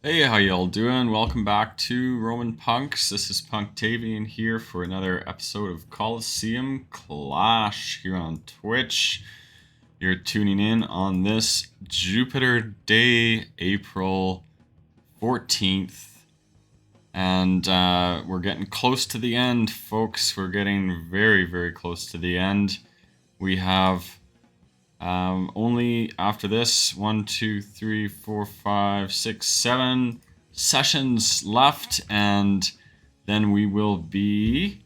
Hey, how y'all doing? Welcome back to RomanPunks. This is Punktavian here for another episode of Colosseum Clash here on Twitch. You're tuning in on this Jupiter Day, April 14th. And we're getting close to the end, folks. We're getting very, very close to the end. We have only after this 1, 2, 3, 4, 5, 6, 7 sessions left, and then we will be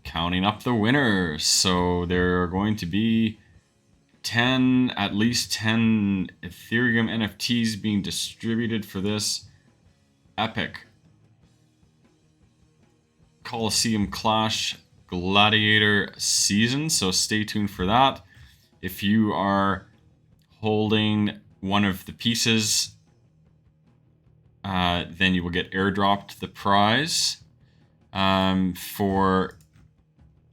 counting up the winners. So there are going to be at least 10 Ethereum NFTs being distributed for this epic Colosseum Clash Gladiator season. So stay tuned for that. If you are holding one of the pieces, then you will get airdropped the prize for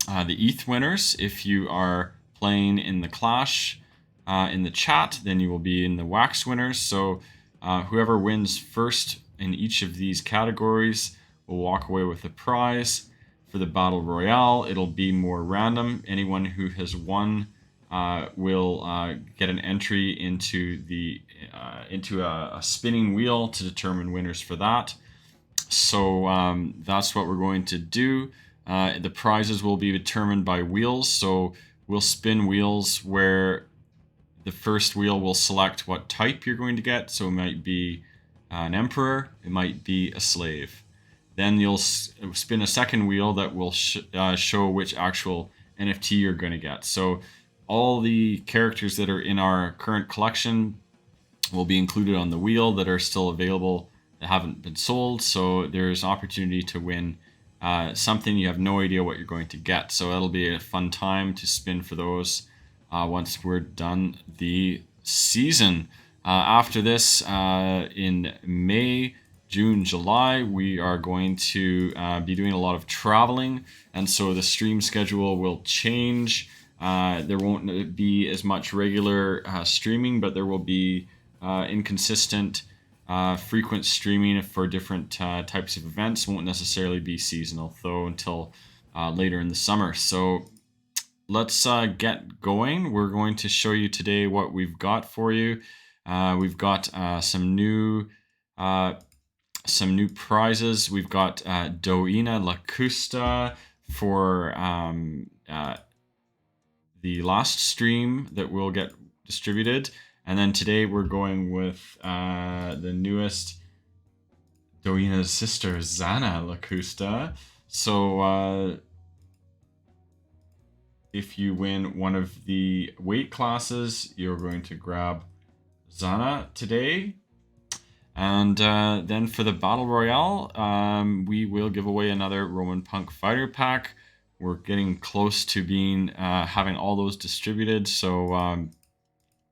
the ETH winners. If you are playing in the Clash in the chat, then you will be in the Wax winners. So whoever wins first in each of these categories will walk away with a prize. For the Battle Royale, it'll be more random. Anyone who has won will get an entry into a spinning wheel to determine winners for that. So that's what we're going to do. The prizes will be determined by wheels. So we'll spin wheels where the first wheel will select what type you're going to get. So it might be an emperor, it might be a slave. Then you'll spin a second wheel that will show which actual NFT you're going to get. So all the characters that are in our current collection will be included on the wheel that are still available that haven't been sold. So there's an opportunity to win something you have no idea what you're going to get. So it'll be a fun time to spin for those once we're done the season. After this, in May, June, July, we are going to be doing a lot of traveling, and so the stream schedule will change. There won't be as much regular streaming, but there will be inconsistent, frequent streaming for different types of events. Won't necessarily be seasonal, though, until later in the summer. So let's get going. We're going to show you today what we've got for you. We've got some new prizes. We've got Doina Lacusta for the last stream that will get distributed. And then today we're going with the newest Doina's sister, Zana Lacusta. So if you win one of the weight classes, you're going to grab Zana today. And then for the Battle Royale, we will give away another RomanPunk Fighter Pack. We're getting close to being having all those distributed, so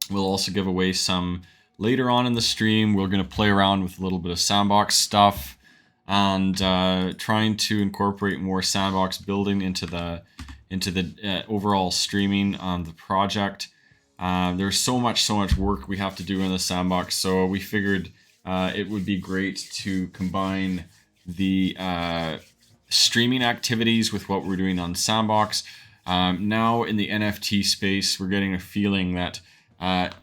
we'll also give away some later on in the stream. We're going to play around with a little bit of sandbox stuff and trying to incorporate more sandbox building into the overall streaming on the project. There's so much work we have to do in the sandbox, so we figured it would be great to combine the streaming activities with what we're doing on Sandbox. Now in the NFT space, we're getting a feeling that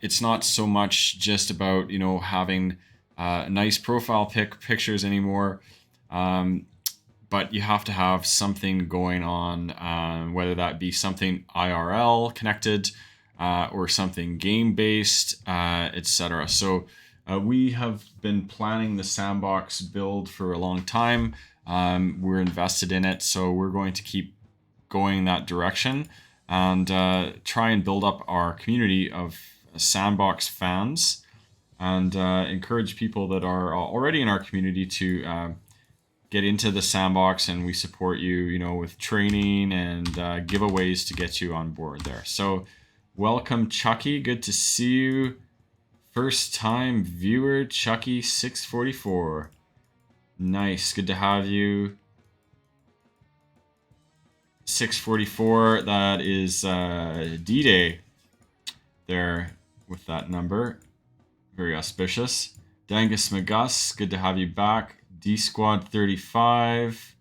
it's not so much just about having nice profile pictures anymore, but you have to have something going on, whether that be something IRL connected or something game based, etc. So we have been planning the Sandbox build for a long time. We're invested in it, so we're going to keep going that direction and try and build up our community of Sandbox fans and encourage people that are already in our community to get into the Sandbox, and we support you, with training and giveaways to get you on board there. So welcome, Chucky. Good to see you. First time viewer, Chucky644. Nice, good to have you. 644, that is D-Day there with that number. Very auspicious. Dangus McGus, good to have you back. D Squad 35.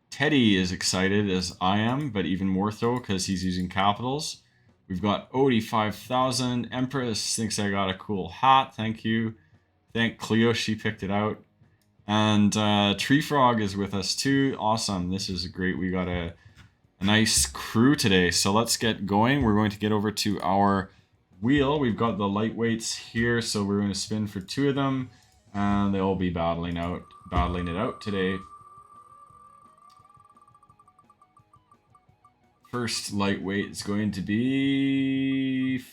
Teddy is excited as I am, but even more so because he's using capitals. We've got Odie 5000. Empress thinks I got a cool hat. Thank you. Thank Cleo, she picked it out. And Tree Frog is with us too. Awesome. This is great. We got a nice crew today. So let's get going. We're going to get over to our wheel. We've got the lightweights here, so we're going to spin for 2 of them, and they'll be battling it out today. First lightweight is going to be,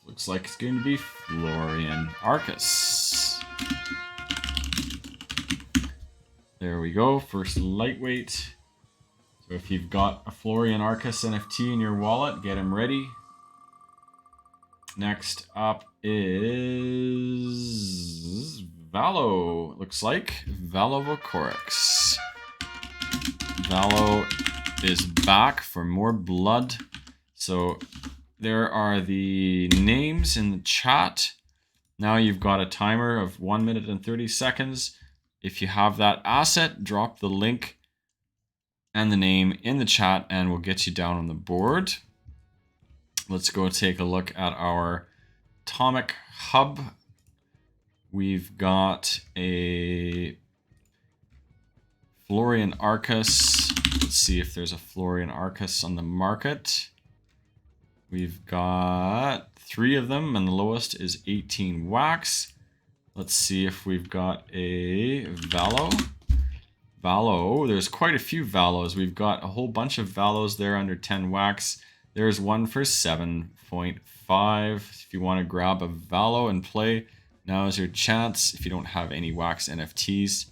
looks like it's going to be Florian Arcus. There we go, first lightweight. So if you've got a Florian Arcus NFT in your wallet, get him ready. Next up is Valo. Looks like Valo Vocorix. Valo is back for more blood. So there are the names in the chat. Now you've got a timer of 1 minute and 30 seconds. If you have that asset, drop the link and the name in the chat and we'll get you down on the board. Let's go take a look at our Atomic Hub. We've got a Florian Arcus. Let's see if there's a Florian Arcus on the market. We've got 3 of them and the lowest is 18 wax. Let's see if we've got a Valo. Valo, there's quite a few Valos. We've got a whole bunch of Valos there under 10 wax. There's one for 7.5. If you want to grab a Valo and play, now is your chance if you don't have any wax NFTs.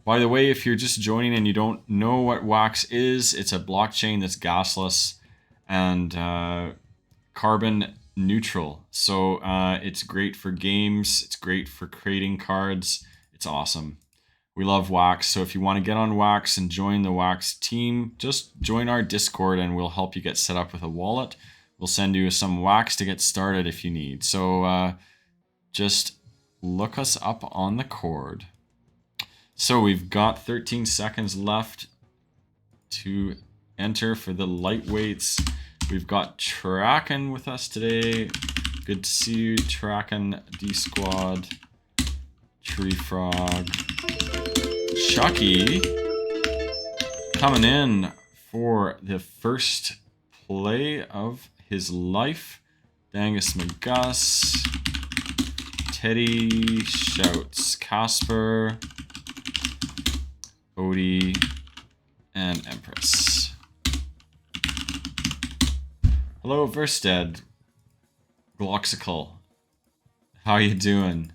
By the way, if you're just joining and you don't know what wax is, it's a blockchain that's gasless and carbon neutral. So it's great for games. It's great for creating cards. It's awesome. We love wax. So if you want to get on wax and join the wax team, just join our Discord and we'll help you get set up with a wallet. We'll send you some wax to get started if you need. So just look us up on the cord. So we've got 13 seconds left to enter for the lightweights. We've got Tracken with us today. Good to see you, Tracken, D Squad, Tree Frog. Chucky coming in for the first play of his life. Dangus McGus. Teddy shouts Casper. Odie and Empress. Hello, Versted. Gloxical. How you doing?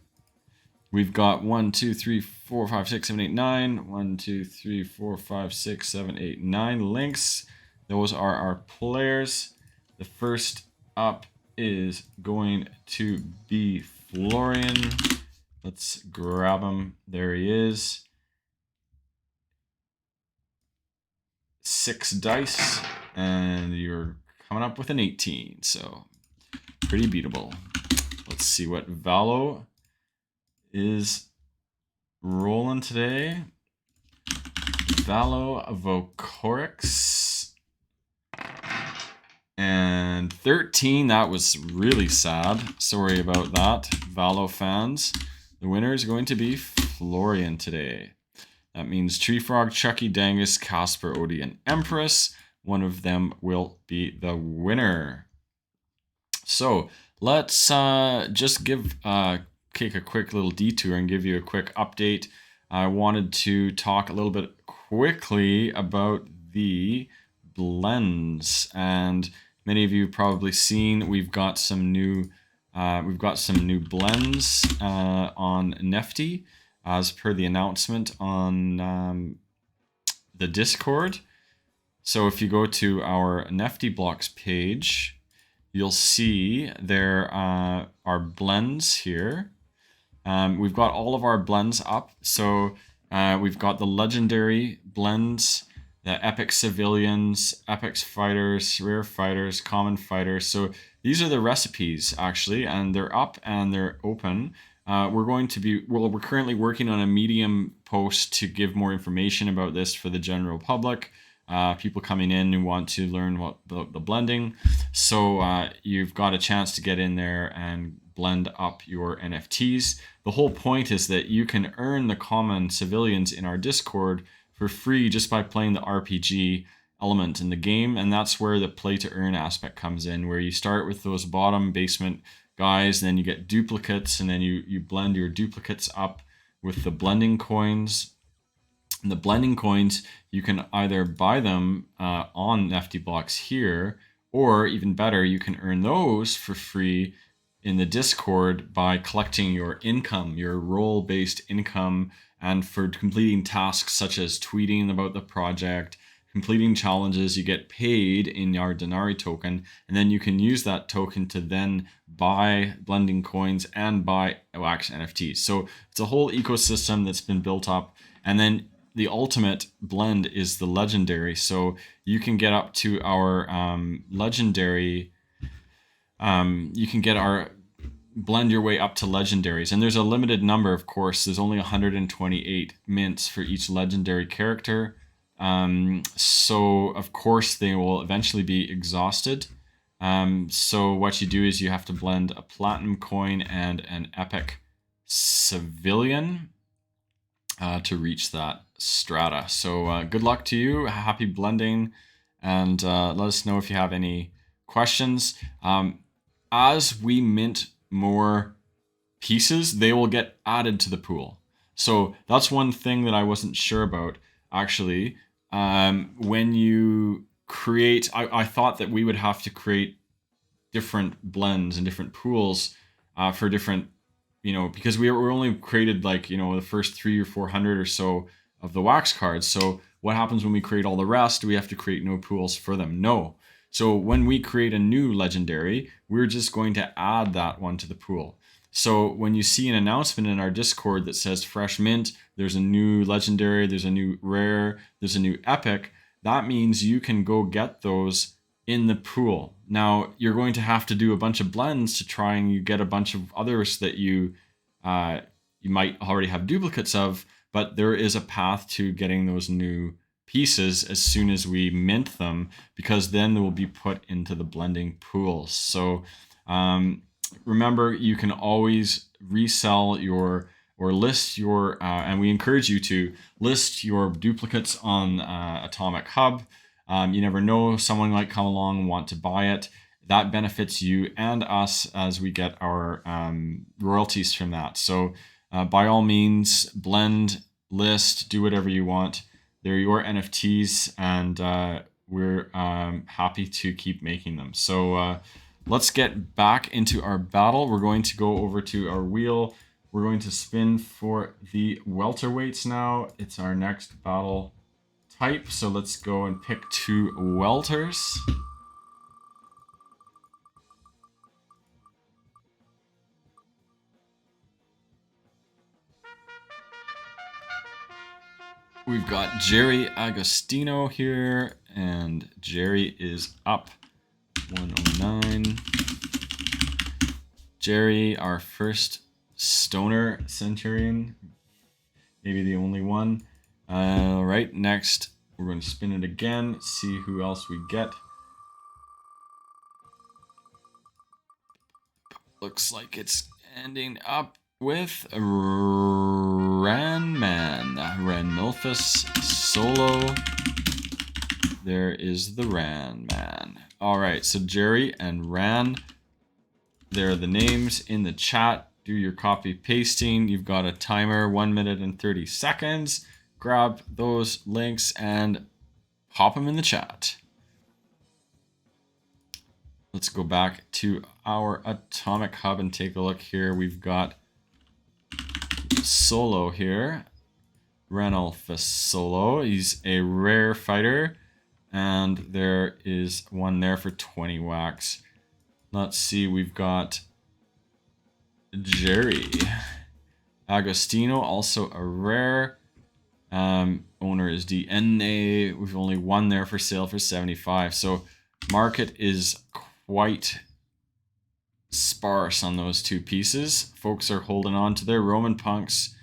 We've got 1, 2, 3, 4, 5, 6, 7, 8, 9. 1, 2, 3, 4, 5, 6, 7, 8, 9 links. Those are our players. The first up is going to be Florian. Let's grab him. There he is. 6 dice, and you're coming up with an 18. So pretty beatable. Let's see what Valo is rolling today. Valo Vocorix. And 13, that was really sad. Sorry about that, Valo fans. The winner is going to be Florian today. That means Tree Frog, Chucky, Dangus, Casper, Odie, and Empress. One of them will be the winner. So let's just take a quick little detour and give you a quick update. I wanted to talk a little bit quickly about the blends, and many of you have probably seen we've got some new blends on NFT as per the announcement on the Discord. So if you go to our NFT blocks page, you'll see there are blends here. We've got all of our blends up. So we've got the legendary blends, the epic civilians, epic fighters, rare fighters, common fighters. So these are the recipes actually, and they're up and they're open. we're currently working on a Medium post to give more information about this for the general public. People coming in who want to learn what the blending. So you've got a chance to get in there and blend up your NFTs. The whole point is that you can earn the common civilians in our Discord for free just by playing the RPG element in the game, and that's where the play to earn aspect comes in, where you start with those bottom basement guys, and then you get duplicates, and then you blend your duplicates up with the blending coins. And the blending coins, you can either buy them on NFT blocks here, or even better, you can earn those for free in the Discord by collecting your income, your role-based income, and for completing tasks such as tweeting about the project, completing challenges, you get paid in our Denari token, and then you can use that token to then buy blending coins and buy Wax NFTs. So it's a whole ecosystem that's been built up. And then the ultimate blend is the legendary. So you can get up to our legendary. You can get our blend your way up to legendaries, and there's a limited number. Of course, there's only 128 mints for each legendary character. So of course they will eventually be exhausted. So what you do is you have to blend a platinum coin and an epic civilian to reach that strata. So good luck to you. Happy blending, and let us know if you have any questions. As we mint more pieces, they will get added to the pool. So that's one thing that I wasn't sure about, actually. When you create, I thought that we would have to create different blends and different pools for different, because we were only created like, the first 300 or 400 or so of the wax cards. So what happens when we create all the rest? Do we have to create no pools for them? No. So when we create a new legendary, we're just going to add that one to the pool. So when you see an announcement in our Discord that says fresh mint, there's a new legendary, there's a new rare, there's a new epic, that means you can go get those in the pool. Now, you're going to have to do a bunch of blends to try and get a bunch of others that you might already have duplicates of, but there is a path to getting those new pieces as soon as we mint them, because then they will be put into the blending pools. So remember, you can always resell your or list your, and we encourage you to list your duplicates on Atomic Hub. You never know, someone might come along and want to buy it. That benefits you and us as we get our royalties from that. So by all means, blend, list, do whatever you want. They're your NFTs, and we're happy to keep making them. So let's get back into our battle. We're going to go over to our wheel. We're going to spin for the welterweights now. It's our next battle type. So let's go and pick 2 welters. We've got Jerry Agostino here, and Jerry is up 109. Jerry, our first stoner centurion, maybe the only one. All right, next we're going to spin it again, see who else we get. Looks like it's ending up with Ranman, Ranmilphus Solo. There is the Ranman. All right, so Jerry and Ran, there are the names in the chat. Do your copy pasting. You've got a timer, 1 minute and 30 seconds. Grab those links and pop them in the chat. Let's go back to our Atomic Hub and take a look here. We've got Solo here, Ranulphus Solo. He's a rare fighter, and there is one there for 20 wax. Let's see, we've got Jerry Agostino, also a rare. Owner is DNA. We've only one there for sale for 75. So market is quite sparse on those two pieces. Folks are holding on to their RomanPunks.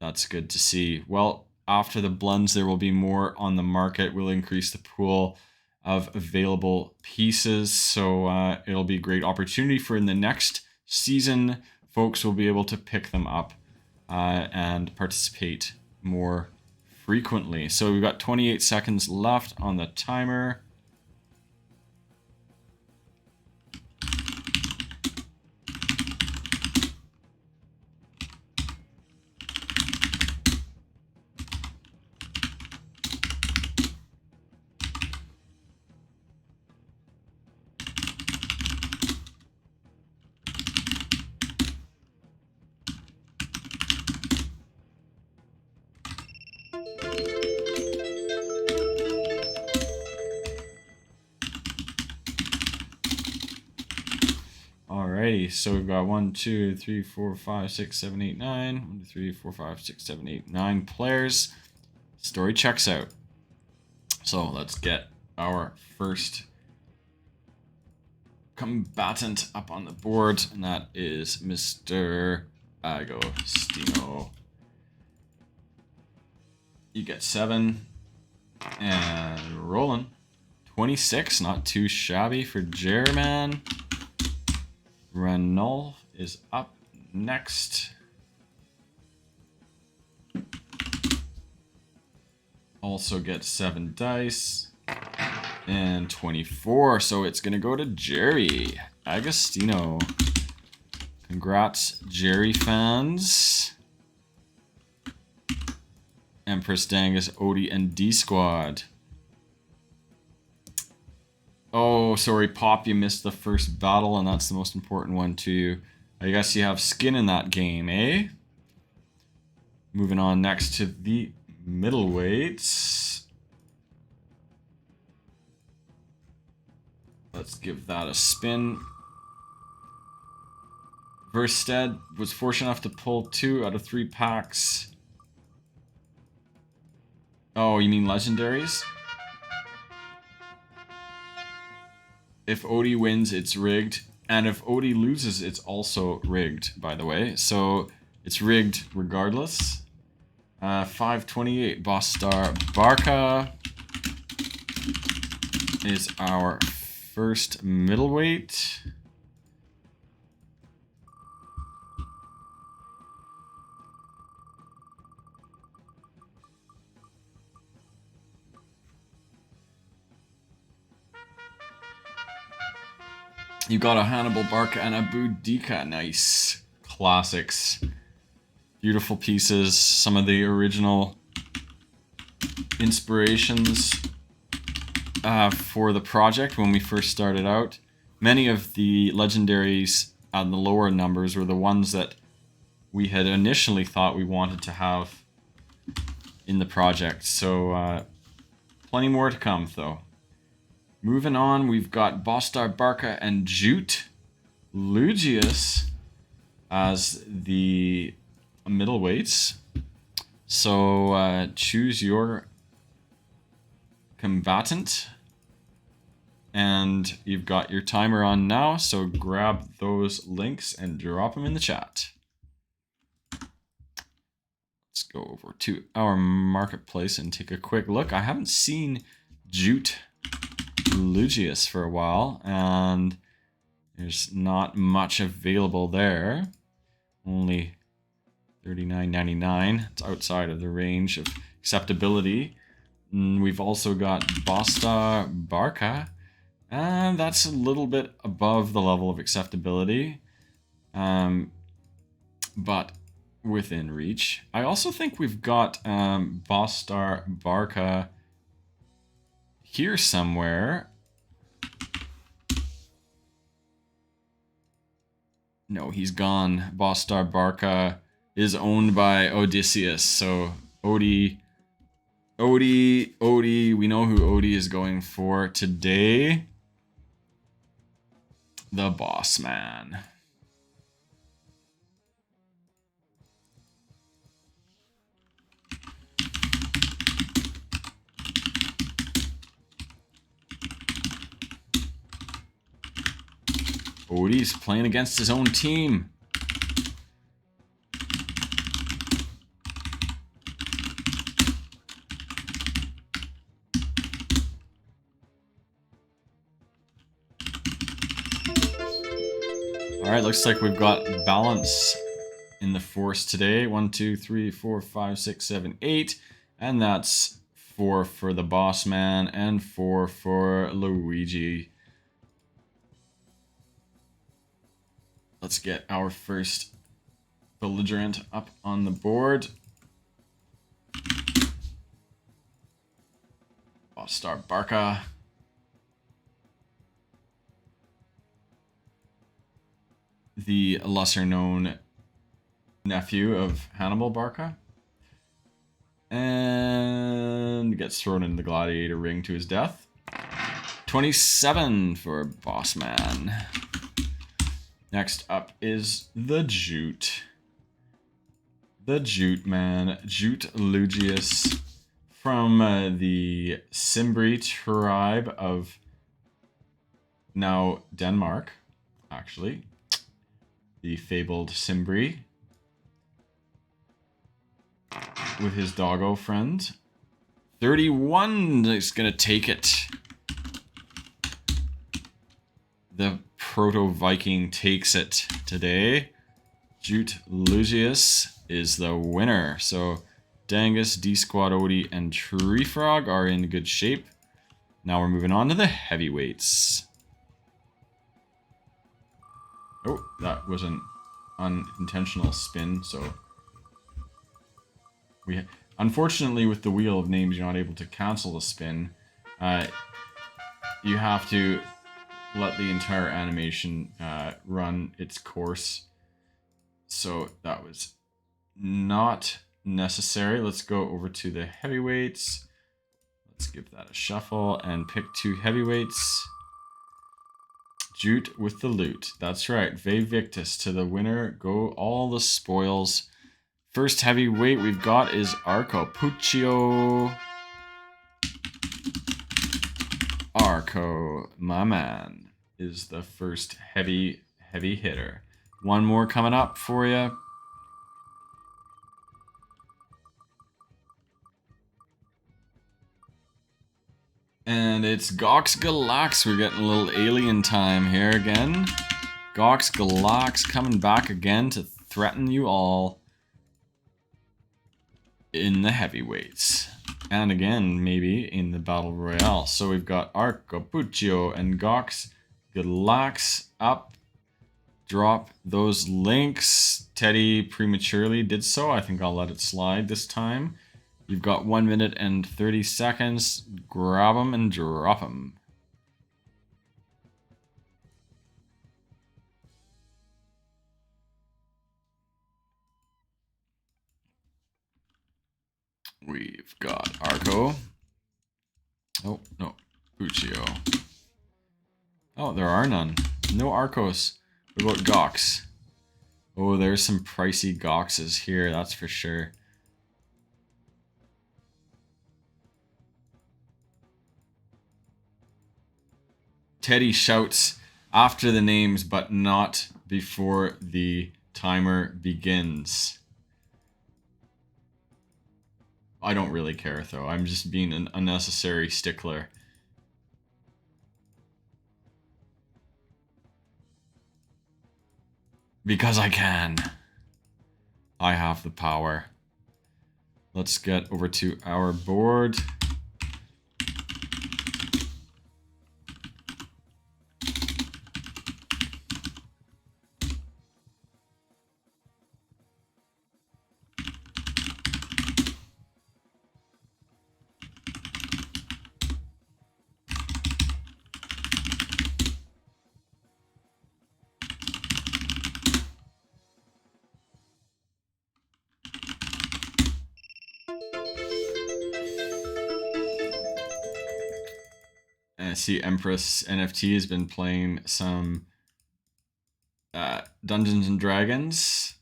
That's good to see. Well, after the blends, there will be more on the market. We'll increase the pool of available pieces. So it'll be a great opportunity for in the next season, folks will be able to pick them up and participate more frequently. So we've got 28 seconds left on the timer. Alrighty, so we've got 1, 2, 3, 4, 5, 6, 7, 8, 9. 1, 2, 3, 4, 5, 6, 7, 8, 9 players. Story checks out. So let's get our first combatant up on the board, and that is Mr. Agostino. You get 7, and rolling. 26, not too shabby for Jerman. Ranulf is up next. Also gets 7 dice. And 24, so it's going to go to Jerry. Agostino. Congrats, Jerry fans. Empress Dangus, Odie, and D-Squad. Oh, sorry, Pop, you missed the first battle, and that's the most important one too. I guess you have skin in that game, eh? Moving on next to the middleweights. Let's give that a spin. Versted was fortunate enough to pull 2 out of 3 packs. Oh, you mean legendaries? If Odie wins, it's rigged. And if Odie loses, it's also rigged, by the way. So it's rigged regardless. 528, Boss Star Barca is our first middleweight. You got a Hannibal Barca and a Boudica. Nice. Classics. Beautiful pieces. Some of the original inspirations for the project when we first started out. Many of the legendaries on the lower numbers were the ones that we had initially thought we wanted to have in the project. So plenty more to come though. Moving on, we've got Bostar Barca and Jute Lugius as the middleweights. So choose your combatant. And you've got your timer on now, so grab those links and drop them in the chat. Let's go over to our marketplace and take a quick look. I haven't seen Jute Lugius for a while, and there's not much available there. Only $39.99. It's outside of the range of acceptability. And we've also got Bosta Barca, and that's a little bit above the level of acceptability, but within reach. I also think we've got Bostar Barca here somewhere. No, he's gone. Bostar Barca is owned by Odysseus, so Odie, we know who Odie is going for today. The Boss Man. Odie's playing against his own team. Alright, looks like we've got balance in the force today. 1, 2, 3, 4, 5, 6, 7, 8. And that's 4 for the boss man and 4 for Luigi. Let's get our first belligerent up on the board. Boss star Barca. The lesser known nephew of Hannibal Barca. And gets thrown into the Gladiator ring to his death. 27 for Boss Man. Next up is the Jute. The Jute Man, Jute Lugius, from the Cimbri tribe of now Denmark, actually. The fabled Cimbri. With his doggo friend. 31 is going to take it. The Proto-Viking takes it today. Jute Lugius is the winner. So Dangus, D-Squad Odie, and Tree Frog are in good shape. Now we're moving on to the heavyweights. Oh, that was an unintentional spin, so... Unfortunately, with the wheel of names, you're not able to cancel the spin. You have to let the entire animation run its course. So that was not necessary. Let's go over to the heavyweights. Let's give that a shuffle and pick 2 heavyweights. Jute with the loot. That's right. Ve Victus to the winner. Go all the spoils. First heavyweight we've got is Arco Puccio. Arco, my man, is the first heavy hitter. One more coming up for you. And it's Gox Galax. We're getting a little alien time here again. Gox Galax coming back again to threaten you all. In the heavyweights. And again, maybe in the Battle Royale. So we've got Arco Puccio and Gox Galax up. Drop those links. Teddy prematurely did so. I think I'll let it slide this time. You've got 1 minute and 30 seconds. Grab them and drop them. We've got Arco. Oh, no. Puccio. Oh, there are none. No Arcos. What about Gox? Oh, there's some pricey Goxes here, that's for sure. Teddy shouts after the names, but not before the timer begins. I don't really care, though. I'm just being an unnecessary stickler. Because I can. I have the power. Let's get over to our board. I see Empress NFT has been playing some Dungeons and Dragons,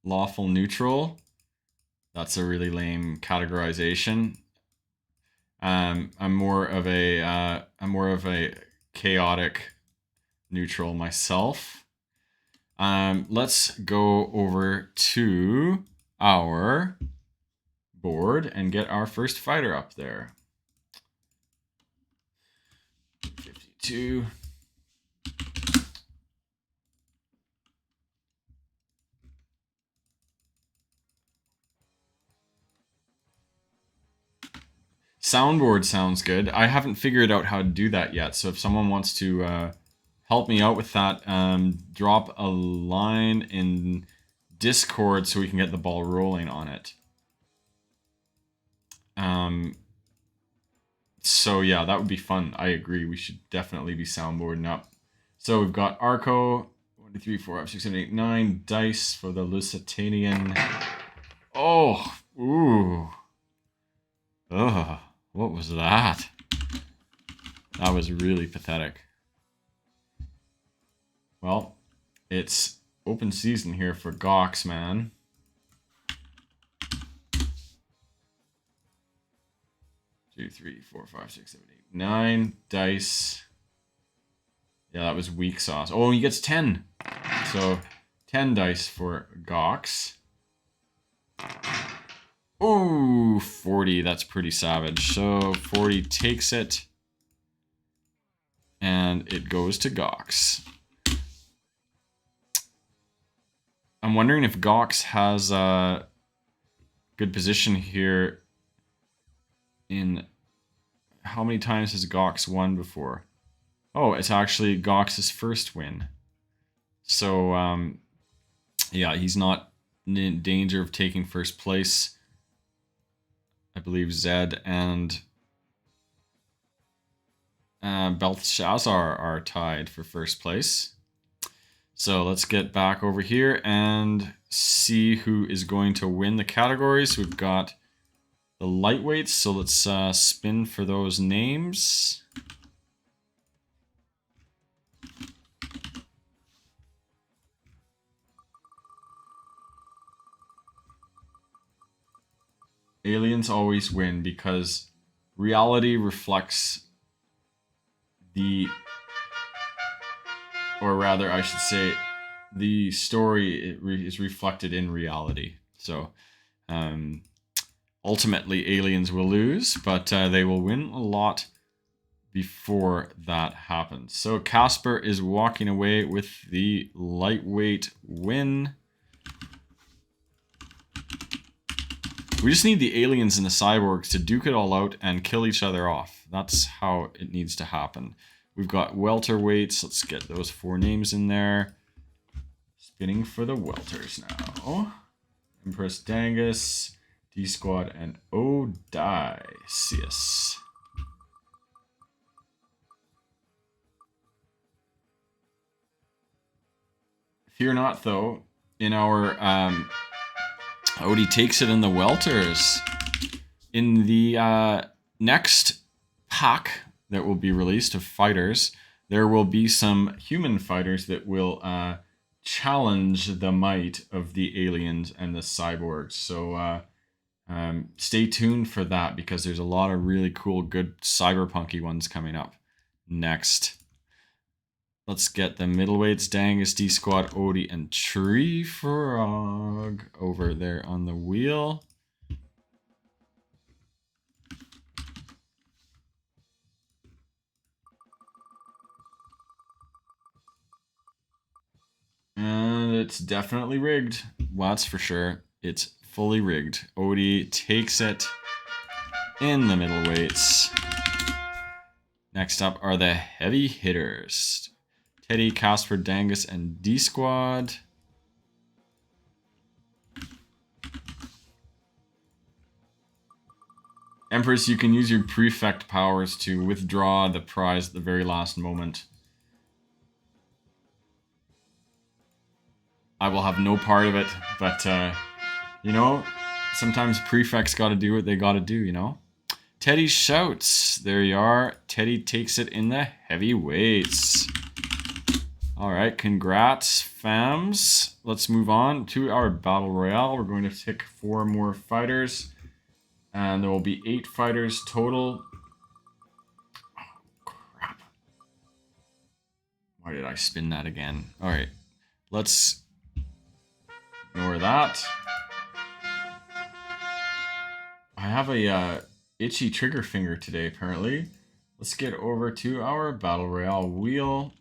Lawful Neutral. That's a really lame categorization. I'm more of a chaotic neutral myself. Let's go over to our board and get our first fighter up there. 52. Soundboard sounds good. I haven't figured out how to do that yet, so if someone wants to help me out with that, drop a line in Discord so we can get the ball rolling on it. So yeah, that would be fun. I agree. We should definitely be soundboarding up. So we've got Arco, 1, 2, 3, 4, 5, 6, 7, 8, 9 dice for the Lusitanian. Oh, ooh. Ugh, what was that? That was really pathetic. Well, it's open season here for Gox, man. 2, 3, 4, 5, 6, 7, 8, 9 dice. Yeah, that was weak sauce. Oh, he gets 10. So 10 dice for Gox. Ooh, 40. That's pretty savage. So 40 takes it. And it goes to Gox. I'm wondering if Gox has a good position here. In how many times has Gox won before? Oh, it's actually Gox's first win. So, yeah, he's not in danger of taking first place. I believe Zed and Belshazzar are tied for first place. So let's get back over here and see who is going to win the categories. We've got the lightweights, so let's spin for those names. Aliens always win because reality reflects or rather I should say, the story is reflected in reality. So ultimately aliens will lose, but they will win a lot before that happens. So Casper is walking away with the lightweight win. We just need the aliens and the cyborgs to duke it all out and kill each other off. That's how it needs to happen. We've got welterweights. Let's get those 4 names in there. Spinning for the welters now. Empress Dangus, D-Squad, and Odysseus. Fear not, though. In our Odie takes it in the welters. In the next pack that will be released of fighters, there will be some human fighters that will challenge the might of the aliens and the cyborgs. So stay tuned for that, because there's a lot of really cool, good cyberpunky ones coming up next. Let's get the middleweights, Dangus, D-Squad, Odie, and Tree Frog over there on the wheel. And it's definitely rigged. Well, that's for sure. It's fully rigged. Odie takes it in the middleweights. Next up are the heavy hitters. Teddy, Casper, Dangus, and D-Squad. Empress, you can use your prefect powers to withdraw the prize at the very last moment. I will have no part of it, but, you know, sometimes prefects gotta do what they gotta do, you know? Teddy shouts. There you are. Teddy takes it in the heavyweights. All right, congrats, fams. Let's move on to our battle royale. We're going to pick 4 more fighters, and there will be 8 fighters total. Oh, crap. Why did I spin that again? All right, Let's ignore that. I have a itchy trigger finger today, apparently. Let's get over to our Battle Royale wheel.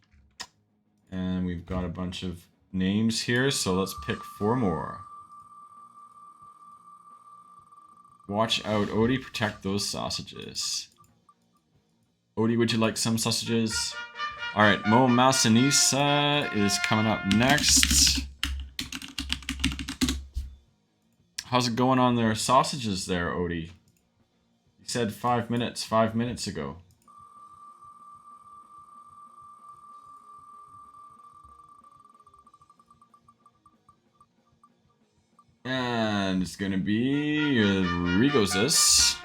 And we've got a bunch of names here, so let's pick 4 more. Watch out, Odie, protect those sausages. Odie, would you like some sausages? Alright, Mo Massanisa is coming up next. How's it going on their sausages there, Odie? You said 5 minutes ago. And it's gonna be Rigozis.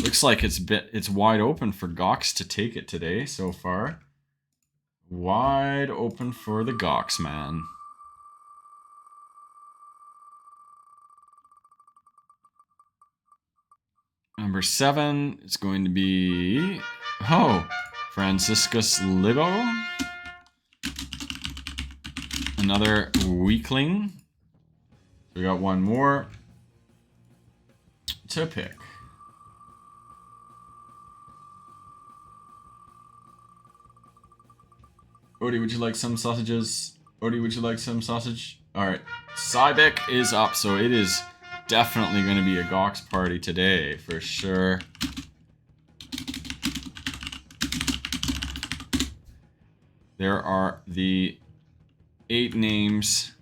Looks like it's wide open for Gox to take it today so far. Wide open for the Gox man. Number 7 is going to be Franciscus Libo. Another weakling. We got one more to pick. Odie, would you like some sausages? Odie, would you like some sausage? Alright, Cybic is up, so it is definitely going to be a Gox party today, for sure. There are the 8 names,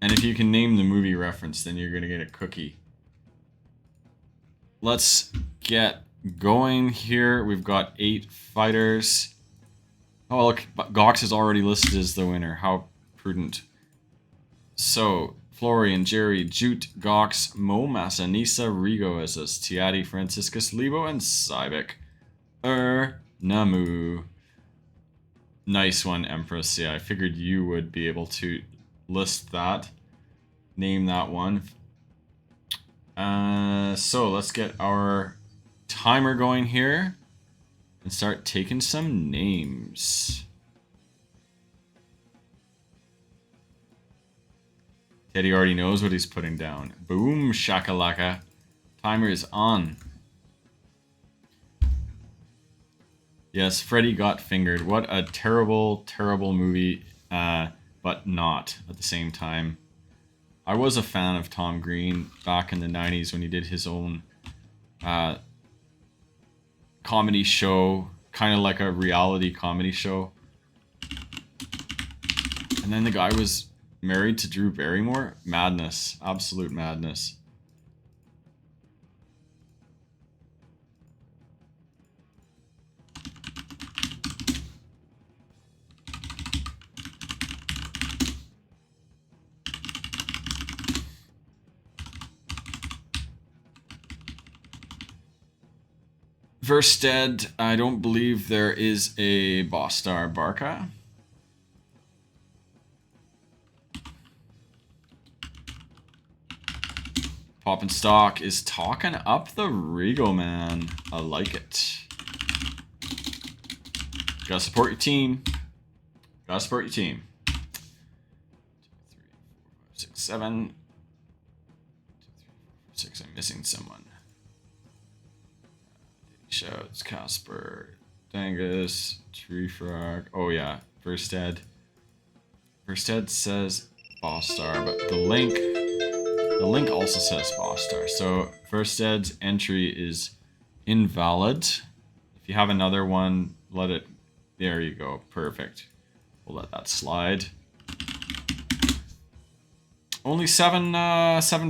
and if you can name the movie reference, then you're going to get a cookie. Let's get going here. We've got 8 fighters. Oh, look, Gox is already listed as the winner. How prudent. So, Florian, Jerry, Jute, Gox, Mo, Massanisa, Rigo as us, Tiati, Franciscus, Libo, and Cybic. Namu. Nice one, Empress. Yeah, I figured you would be able to list that. Name that one. So, let's get our timer going here. And start taking some names. Teddy already knows what he's putting down. Boom, shakalaka. Timer is on. Yes, Freddy got fingered. What a terrible, terrible movie, but not at the same time. I was a fan of Tom Green back in the 90s when he did his own comedy show, kind of like a reality comedy show. And then the guy was married to Drew Barrymore. Madness. Absolute madness. Versted, I don't believe there is a Boss Star Barca. Poppin' Stock is talking up the Rigo, man. I like it. Gotta support your team. Gotta support your team. 2, 3, 4, 5, 6, 7. 2, 3, 4, 5, 6. I'm missing someone. Shouts, Casper, Dangus, Tree Frog. Oh yeah, Versted. Versted says Boss Star, but the link also says Boss Star. So Versted's entry is invalid. If you have another one, let it. There you go. Perfect. We'll let that slide. Only seven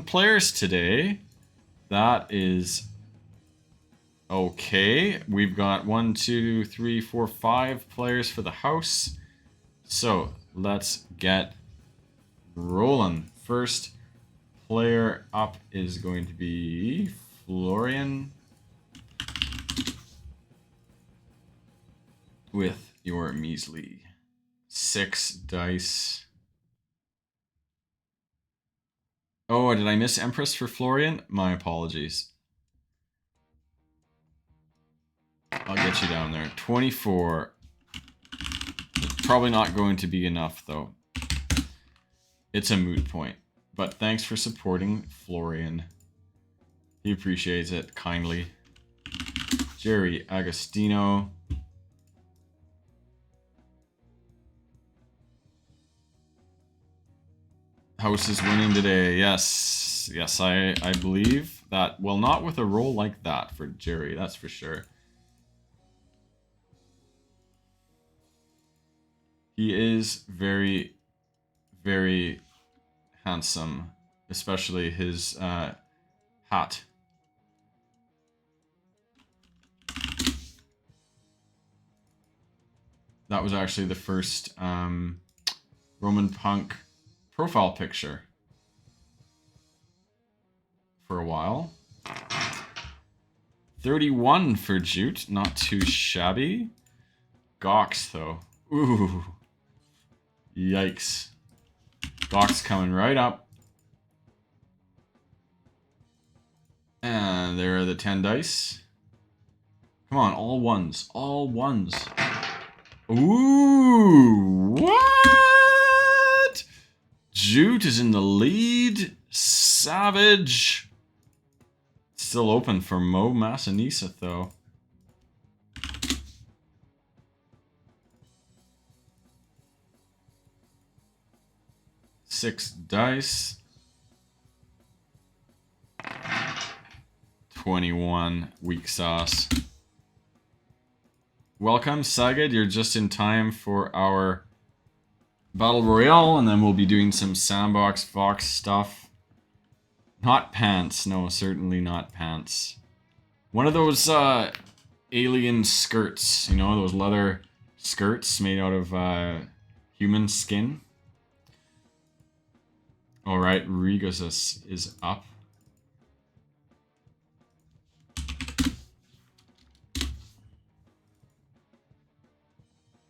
players today. That is okay. We've got 1, 2, 3, 4, 5 players for the house. So let's get rolling. First player up is going to be Florian with your measly 6 dice. Oh, did I miss Empress for Florian? My apologies. I'll get you down there. 24. probably not going to be enough, though. It's a moot point. But thanks for supporting Florian. He appreciates it kindly. Jerry Agostino. House is winning today. Yes. Yes, I believe that. Well, not with a roll like that for Jerry, that's for sure. He is very, very handsome, especially his hat. That was actually the first RomanPunk profile picture for a while. 31 for Jute, not too shabby. Gox, though. Ooh. Yikes. Gox coming right up. And there are the 10 dice. Come on, all ones. All ones. Ooh, what? Jute is in the lead. Savage. Still open for Mo Massanisa, though. Six dice. 21. Weak sauce. Welcome, Sagad. You're just in time for our Battle Royale, and then we'll be doing some Sandbox Fox stuff. Not pants. No, certainly not pants. One of those alien skirts, you know, those leather skirts made out of human skin. Alright, Regus is up.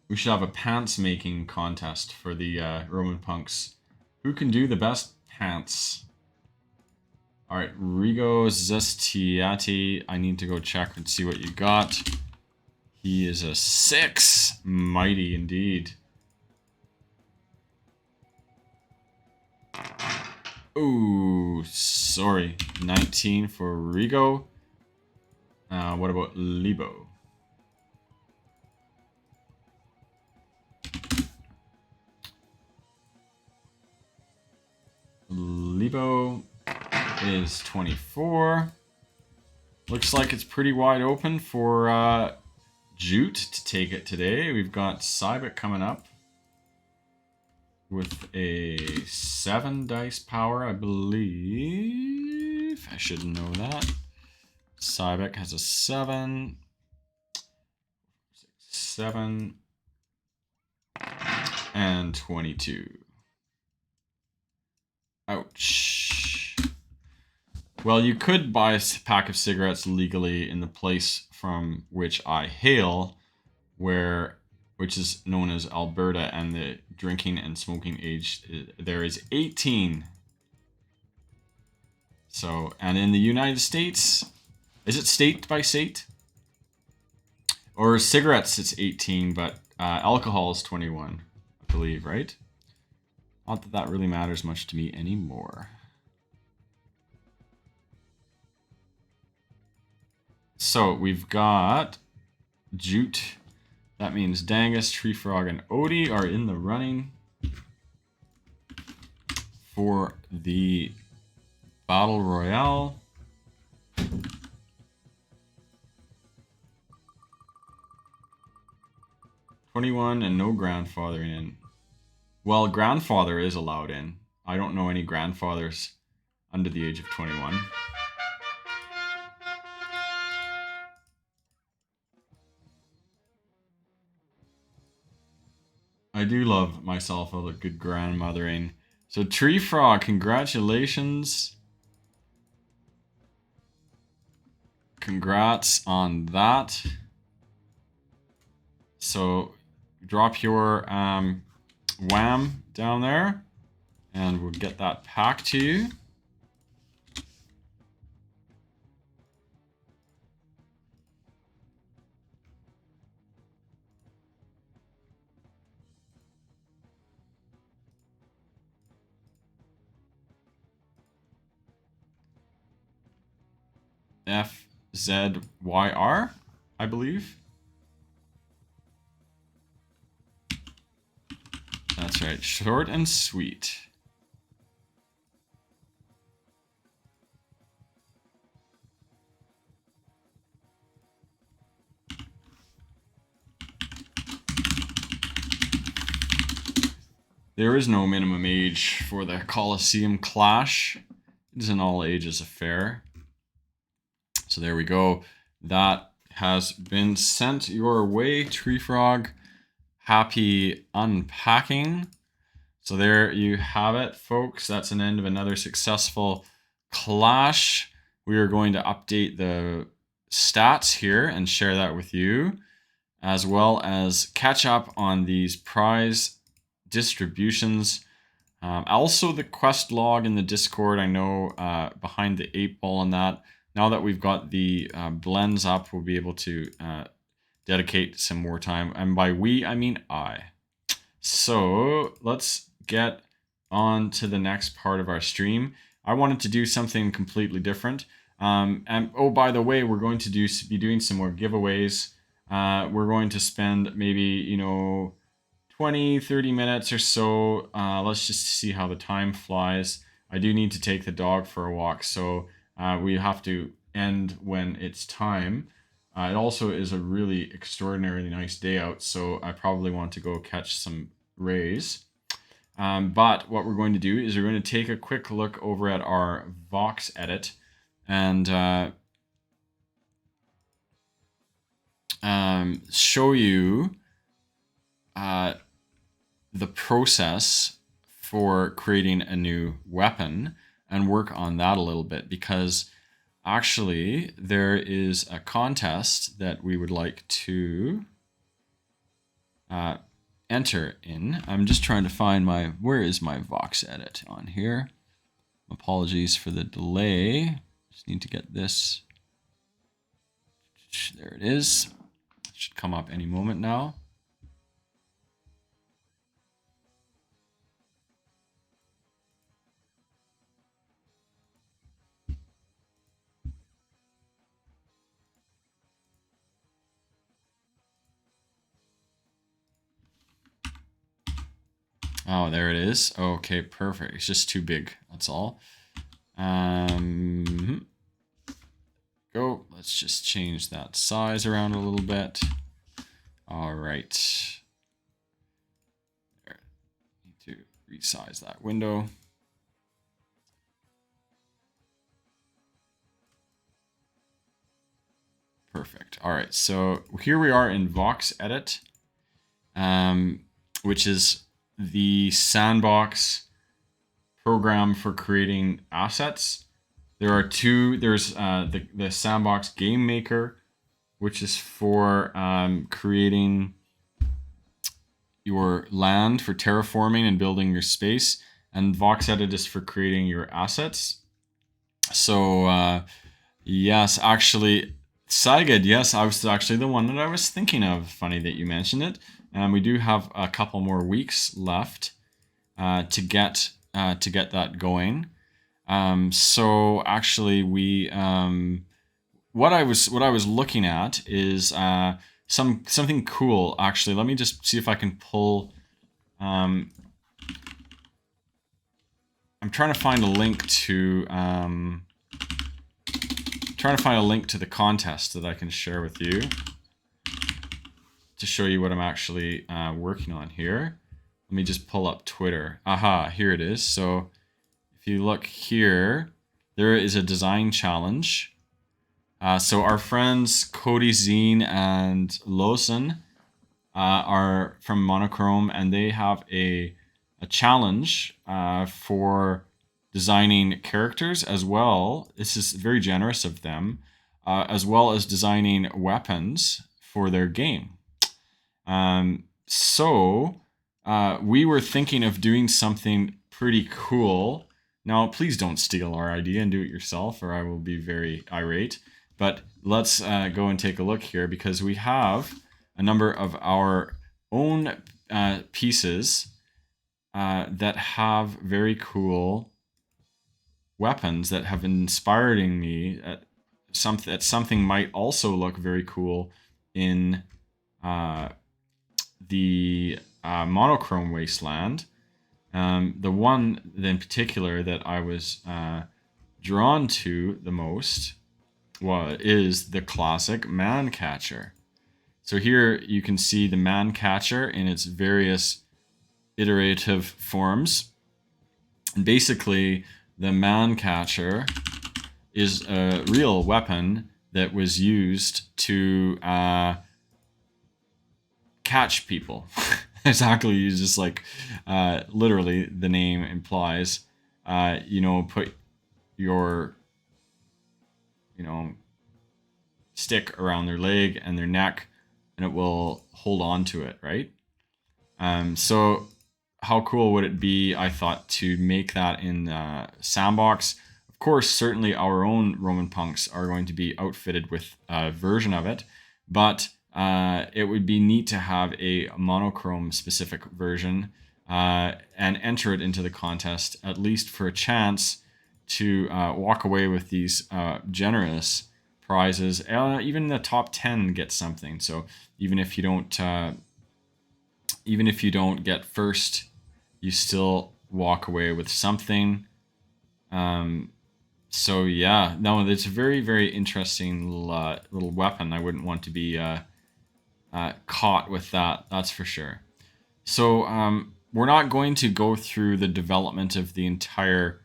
We should have a pants making contest for the RomanPunks. Who can do the best pants? Alright, Rigo Zestiati. I need to go check and see what you got. He is a 6. Mighty indeed. Ooh, sorry. 19 for Rigo. What about Libo? Libo is 24. Looks like it's pretty wide open for Jute to take it today. We've got Cybek coming up with a 7 dice power, I believe. I should know that. Cybek has a 7. 7. And 22. Ouch. Well, you could buy a pack of cigarettes legally in the place from which I hail, which is known as Alberta, and the drinking and smoking age there is 18. So, and in the United States, is it state by state? Or cigarettes, it's 18, but alcohol is 21, I believe, right? Not that that really matters much to me anymore. So we've got Jute. That means Dangus, Tree Frog, and Odie are in the running for the Battle Royale. $21 and no grandfathering in. Well, grandfather is allowed in. I don't know any grandfathers under the age of 21. I do love myself a good grandmothering. So Tree Frog, congratulations. Congrats on that. So drop your wham down there and we'll get that pack to you. FZYR, I believe. That's right, short and sweet. There is no minimum age for the Colosseum Clash. It is an all ages affair. So there we go. That has been sent your way, Tree Frog. Happy unpacking. So there you have it, folks. That's an end of another successful clash. We are going to update the stats here and share that with you, as well as catch up on these prize distributions. Also the quest log in the Discord, I know behind the 8 ball on that. Now that we've got the blends up, we'll be able to dedicate some more time. And by we, I mean I. So let's get on to the next part of our stream. I wanted to do something completely different. And oh, by the way, we're going to be doing some more giveaways. We're going to spend maybe, 20-30 minutes or so. Let's just see how the time flies. I do need to take the dog for a walk, so we have to end when it's time. It also is a really extraordinarily nice day out, so I probably want to go catch some rays. But what we're going to do is we're going to take a quick look over at our Vox edit and show you the process for creating a new weapon and work on that a little bit, because actually there is a contest that we would like to enter in. I'm just trying to find where is my Vox edit on here? Apologies for the delay. Just need to get this. There it is. It should come up any moment now. Oh, there it is. Okay, perfect. It's just too big. That's all. Go. Let's just change that size around a little bit. All right. There. Need to resize that window. Perfect. All right. So here we are in Vox Edit, which is the sandbox program for creating assets. There are two. There's the sandbox game maker, which is for creating your land, for terraforming and building your space, and Vox Edit is for creating your assets. So yes, actually, Saigad, yes, I was actually the one that I was thinking of. Funny that you mentioned it. We do have a couple more weeks left to get that going. So actually, we what I was looking at is something cool. Actually, let me just see if I can pull. I'm trying to find a link to the contest that I can share with you to show you what I'm actually working on here. Let me just pull up Twitter. Aha, here it is. So if you look here, there is a design challenge. So our friends Cody Zine and Lawson are from Monochrome, and they have a challenge for designing characters as well. This is very generous of them, as well as designing weapons for their game. So we were thinking of doing something pretty cool. Now, please don't steal our idea and do it yourself, or I will be very irate. But let's go and take a look here, because we have a number of our own pieces that have very cool weapons that have been inspiring me something might also look very cool in the monochrome wasteland. The one in particular that I was drawn to the most is the classic man catcher. So here you can see the man catcher in its various iterative forms. And basically, the man catcher is a real weapon that was used to catch people. Exactly, just like literally the name implies. Put your stick around their leg and their neck, and it will hold on to it, right? So how cool would it be, I thought, to make that in Sandbox? Of course, certainly our own RomanPunks are going to be outfitted with a version of it, but it would be neat to have a monochrome specific version and enter it into the contest, at least for a chance to walk away with these generous prizes. Even the top 10 get something. So even if you don't get first, you still walk away with something. So yeah, no, it's a very, very interesting little weapon. I wouldn't want to be caught with that, that's for sure. So we're not going to go through the development of the entire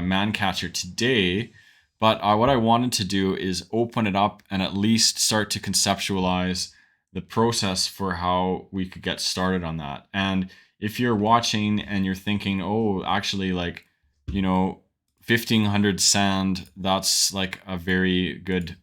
man catcher today, but what I wanted to do is open it up and at least start to conceptualize the process for how we could get started on that. And if you're watching and you're thinking, oh, actually, 1,500 sand, that's like a very good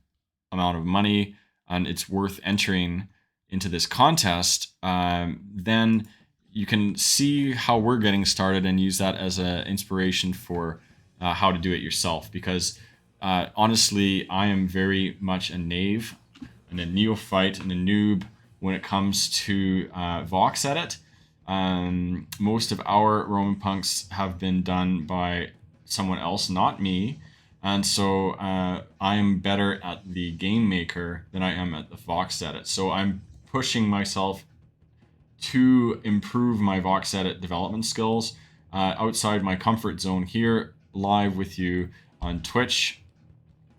amount of money and it's worth entering into this contest, then you can see how we're getting started and use that as an inspiration for how to do it yourself. Because honestly, I am very much a knave and a neophyte and a noob when it comes to Vox Edit. Most of our RomanPunks have been done by someone else, not me. And so I am better at the game maker than I am at the Vox Edit. So I'm pushing myself to improve my Vox Edit development skills outside my comfort zone here, live with you on Twitch.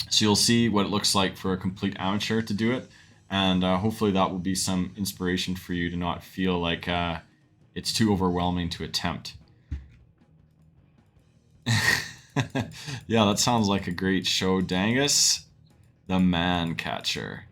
So you'll see what it looks like for a complete amateur to do it. And hopefully that will be some inspiration for you to not feel like it's too overwhelming to attempt. Yeah, that sounds like a great show. Dangus, the man catcher.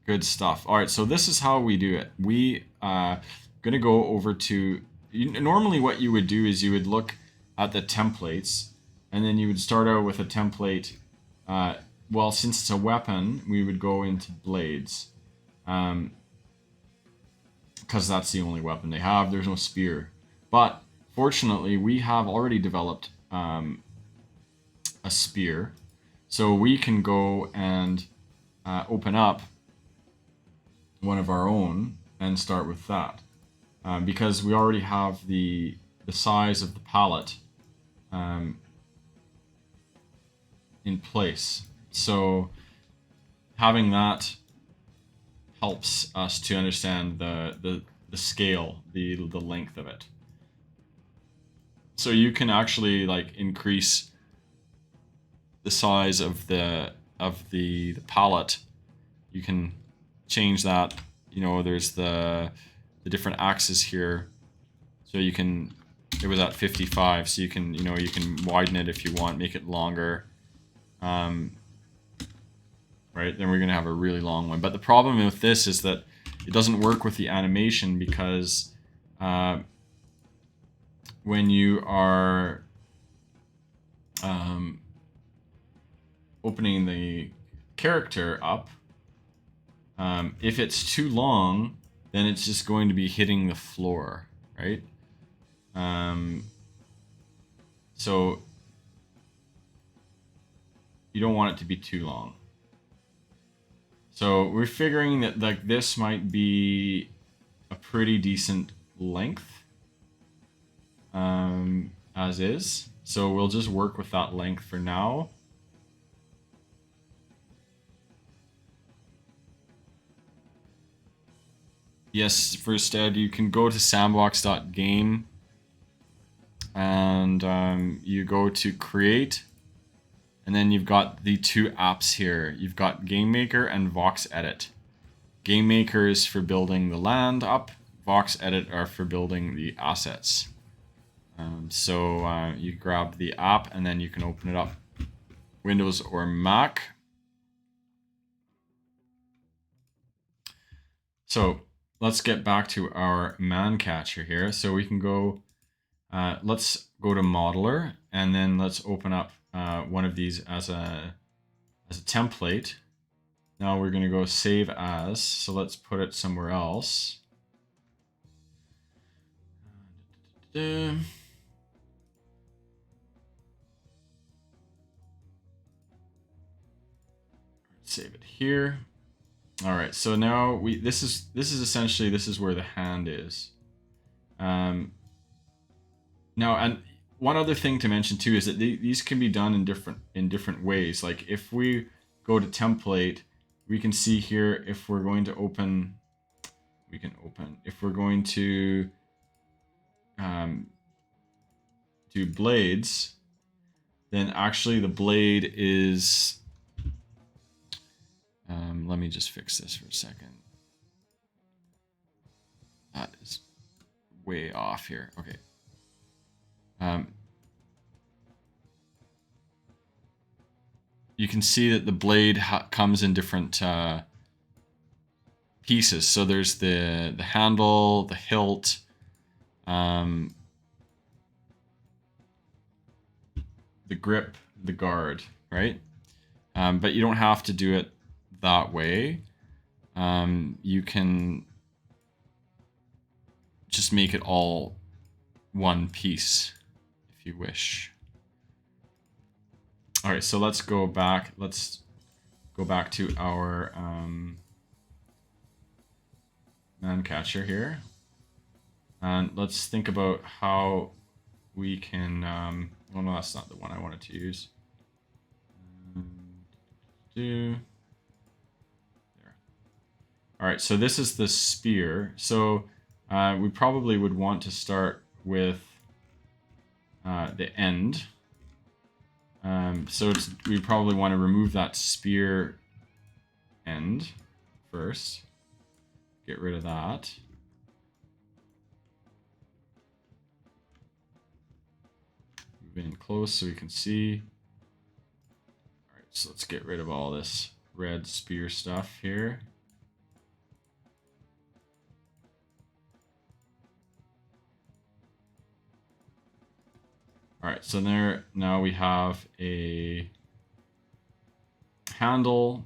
Good stuff. All right, so this is how we do it. We gonna go over to, normally what you would do is you would look at the templates, and then you would start out with a template. Well, since it's a weapon, we would go into blades, because that's the only weapon they have. There's no spear. But fortunately, we have already developed a spear, so we can go and open up one of our own and start with that, because we already have the size of the palette in place. So having that helps us to understand the scale, the length of it. So you can actually increase the size of the palette. You can change that. There's the different axes here. So you can, it was at 55, so you can you can widen it if you want, make it longer. Right, then we're gonna have a really long one. But the problem with this is that it doesn't work with the animation, because when you are opening the character up, if it's too long, then it's just going to be hitting the floor, right? So you don't want it to be too long. So we're figuring that this might be a pretty decent length. as is. So we'll just work with that length for now. Yes, first Ed, you can go to sandbox.game and you go to create, and then you've got the two apps here. You've got Game Maker and Vox Edit. Game Maker is for building the land up. Vox Edit are for building the assets. So you grab the app and then you can open it up, Windows or Mac. So let's get back to our man catcher here. So we can go, let's go to Modeler, and then let's open up one of these as a template. Now we're going to go save as. So let's put it somewhere else. Save it here. All right, so now this is essentially where the hand is. Now, and one other thing to mention too is that these can be done in different ways. Like if we go to template, we can see here if we're going to open, we can open. If we're going to do blades, then actually the blade is. Let me just fix this for a second. That is way off here. Okay. You can see that the blade comes in different pieces. So there's the handle, the hilt, the grip, the guard, right? But you don't have to do it that way. You can just make it all one piece if you wish. All right, so let's go back. Let's go back to our man catcher here. And let's think about how we can, well, no, that's not the one I wanted to use. There. All right, so this is the spear. So we probably would want to start with the end. So we probably want to remove that spear end first. Get rid of that. Move in close so we can see. All right, so let's get rid of all this red spear stuff here. All right, so there, now we have a handle,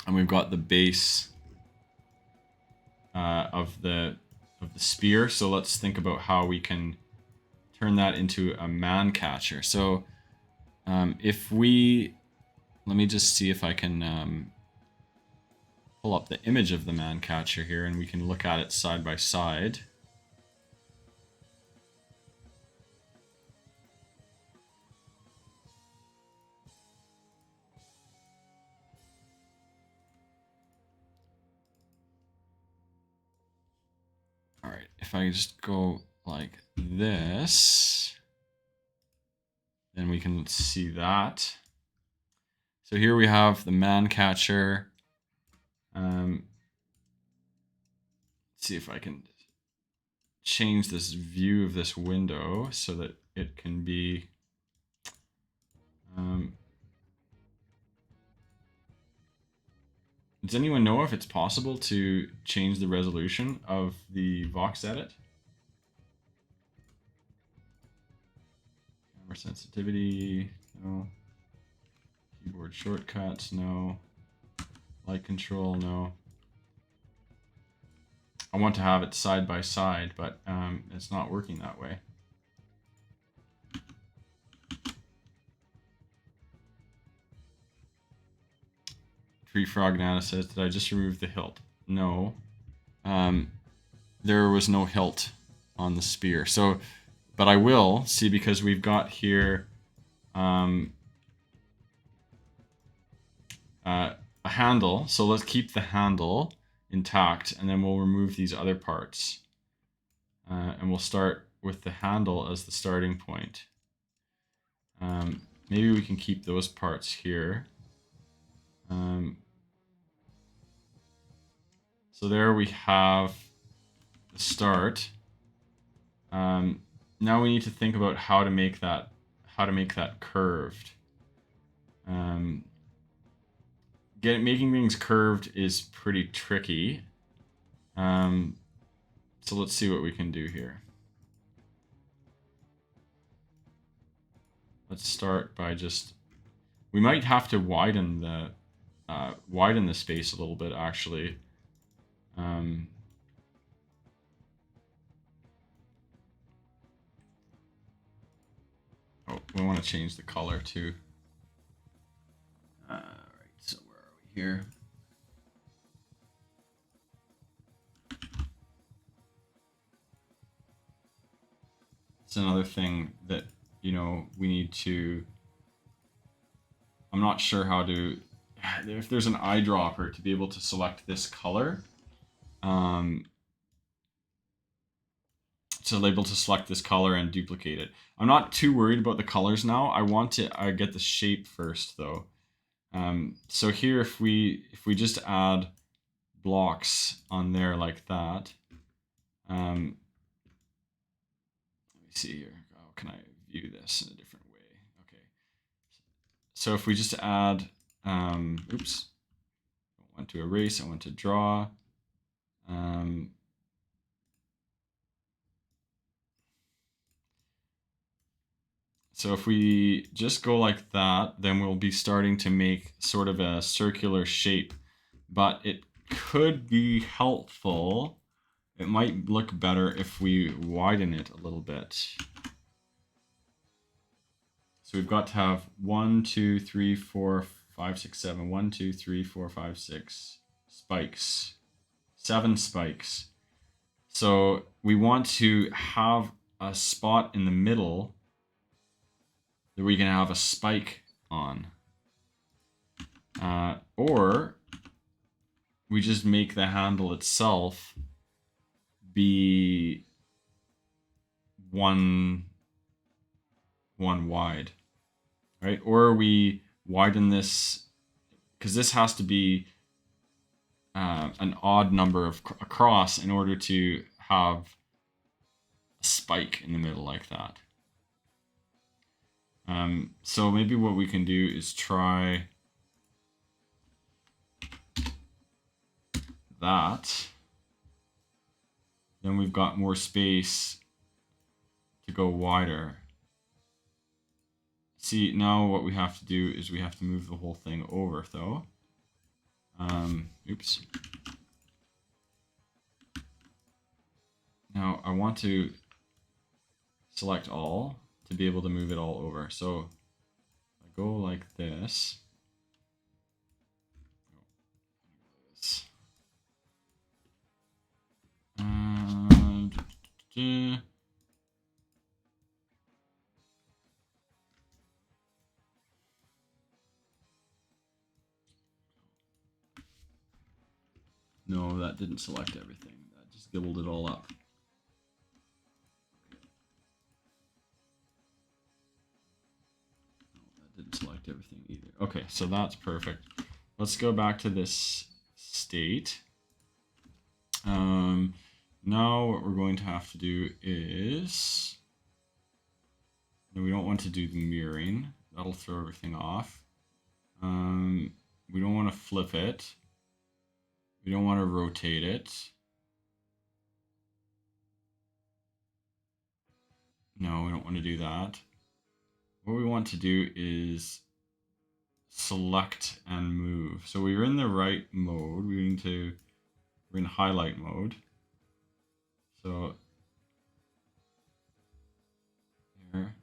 and we've got the base of the spear. So let's think about how we can turn that into a man catcher. So if we, let me just see if I can pull up the image of the man catcher here, and we can look at it side by side. All right, if I just go like this, then we can see that. So here we have the man catcher. Let's see if I can change this view of this window so that it can be does anyone know if it's possible to change the resolution of the Vox Edit? Camera sensitivity, no. Keyboard shortcuts, no. Light control, no. I want to have it side by side, but it's not working that way. Tree Frog Nana says, did I just remove the hilt? No. There was no hilt on the spear. So But I will see, because we've got here a handle. So let's keep the handle intact, and then we'll remove these other parts. And we'll start with the handle as the starting point. Maybe we can keep those parts here. So there we have the start. Now we need to think about how to make that curved. Making things curved is pretty tricky. So let's see what we can do here. Let's start by we might have to widen the space a little bit, actually. Oh, we want to change the color too. Alright, so where are we here? It's another thing that, we need to... I'm not sure how to... If there's an eyedropper to be able to select this color, to be able to select this color and duplicate it. I'm not too worried about the colors now. I want to get the shape first, though. So here, if we just add blocks on there like that, let me see here. How can I view this in a different way? Okay. So if we just add, oops, I want to erase, I want to draw. So if we just go like that, then we'll be starting to make sort of a circular shape. But it could be helpful. It might look better if we widen it a little bit. So we've got to have 1, 2, 3, 4, 5, 6, 7. 1, 2, 3, 4, 5, 6 spikes. 7 spikes. So we want to have a spot in the middle that we can have a spike on. Or we just make the handle itself be one wide, right? Or we widen this, because this has to be an odd number across in order to have a spike in the middle like that. So maybe what we can do is try that. Then we've got more space to go wider. See, now what we have to do is we have to move the whole thing over, though. Oops. Now I want to select all to be able to move it all over. So I go like this. No, that didn't select everything. That just gibbled it all up. No, that didn't select everything either. Okay, so that's perfect. Let's go back to this state. Now what we're going to have to do is... No, we don't want to do the mirroring. That'll throw everything off. We don't want to flip it. We don't want to rotate it. No, we don't want to do that. What we want to do is select and move. So we're in the right mode. We're in highlight mode. So here.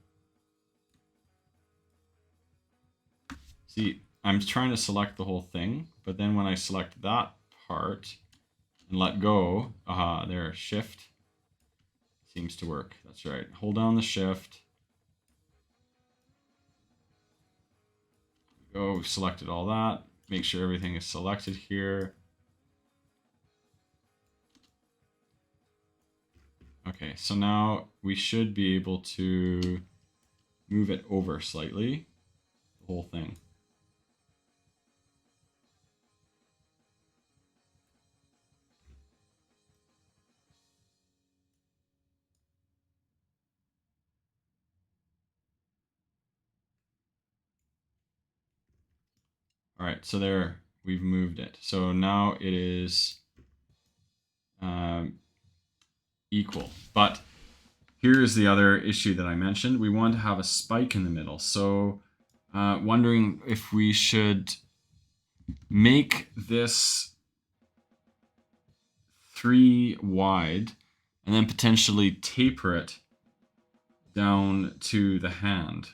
See, I'm trying to select the whole thing, but then when I select that part and let go, there, shift. Seems to work. That's right. Hold down the shift. Go, selected all that. Make sure everything is selected here. Okay, so now we should be able to move it over slightly, the whole thing. All right, so there, we've moved it. So now it is equal. But here's the other issue that I mentioned. We want to have a spike in the middle. So wondering if we should make this 3 wide and then potentially taper it down to the hand.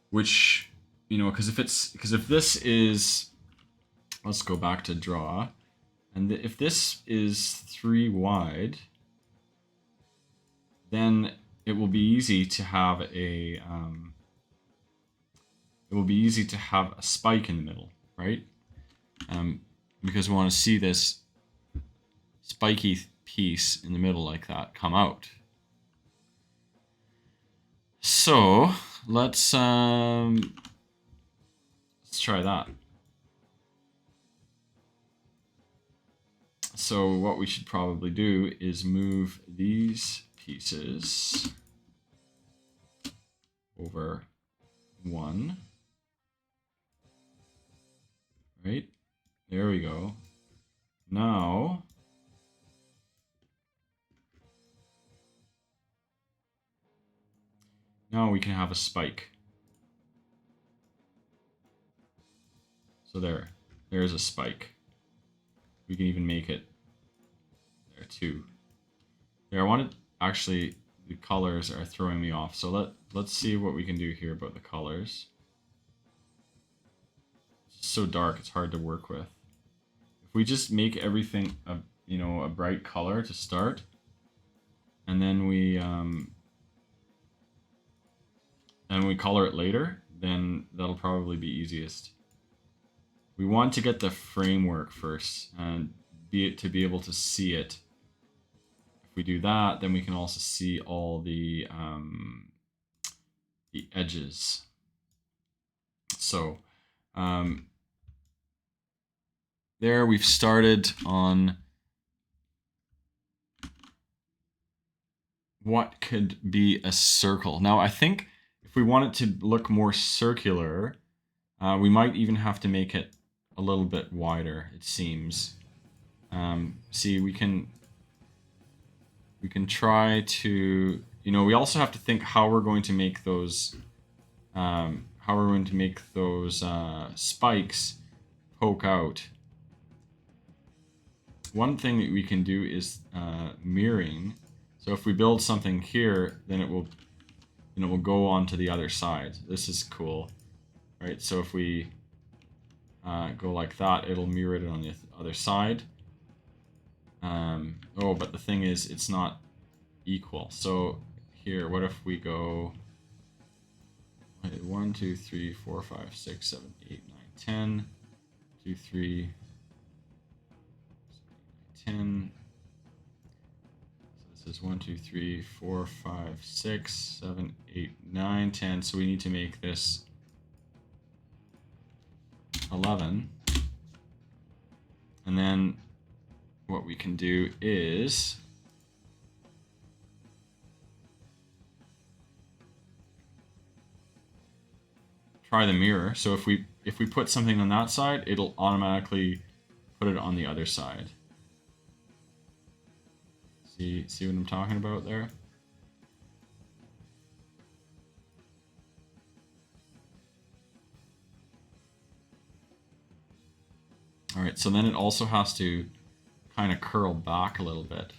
Which, you know, because if this is, let's go back to draw, and if this is 3 wide, then it will be easy to have a spike in the middle, right? Because we want to see this spiky piece in the middle like that come out. So let's try that. So what we should probably do is move these pieces over 1. Right? There we go. Now we can have a spike. So there's a spike. We can even make it there too. There, I wanted, actually, the colors are throwing me off. So let's see what we can do here about the colors. It's so dark, it's hard to work with. If we just make everything a bright color to start, and then we color it later, then that'll probably be easiest. We want to get the framework first and to be able to see it. If we do that, then we can also see all the edges. So there we've started on what could be a circle. Now I think if we want it to look more circular, we might even have to make it a little bit wider, it seems. See, we can try to, we also have to think how we're going to make those spikes poke out. One thing that we can do is mirroring. So if we build something here, then it will go onto the other side. This is cool, right? So if we go like that, it'll mirror it on the other side. Oh, but the thing is, it's not equal. So here, what if we go 1, 2, 3, 4, 5, 6, 7, 8, 9, 10, 2, 3, 10. So this is 1, 2, 3, 4, 5, 6, 7, 8, 9, 10. So we need to make this 11. And then what we can do is try the mirror. So if we put something on that side, it'll automatically put it on the other side. See what I'm talking about there? All right, so then it also has to kind of curl back a little bit.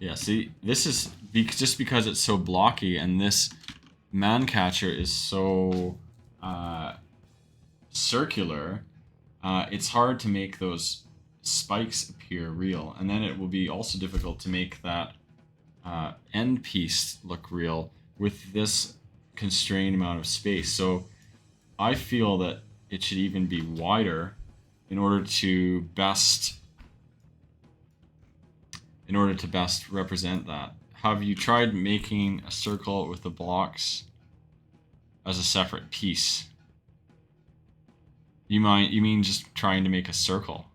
Yeah, see, this is just because it's so blocky, and this man catcher is so circular, it's hard to make those spikes appear real. And then it will be also difficult to make that end piece look real with this constrained amount of space. So I feel that it should even be wider in order to best represent that. Have you tried making a circle with the blocks as a separate piece? You mean just trying to make a circle?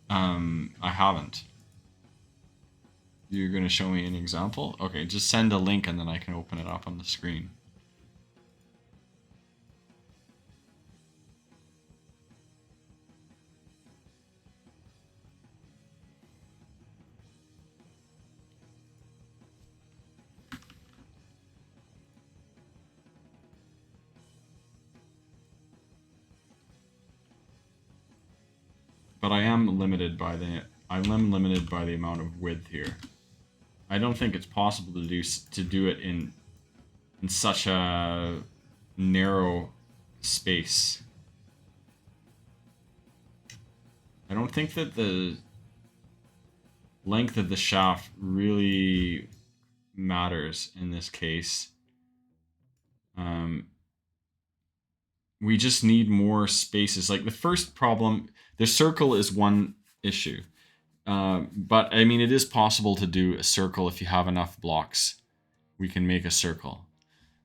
I haven't. You're gonna show me an example? Okay, just send a link and then I can open it up on the screen. But I am limited by the amount of width here. I don't think it's possible to do it in such a narrow space. I don't think that the length of the shaft really matters in this case. We just need more spaces. Like the first problem, the circle is one issue. But I mean, it is possible to do a circle if you have enough blocks. We can make a circle.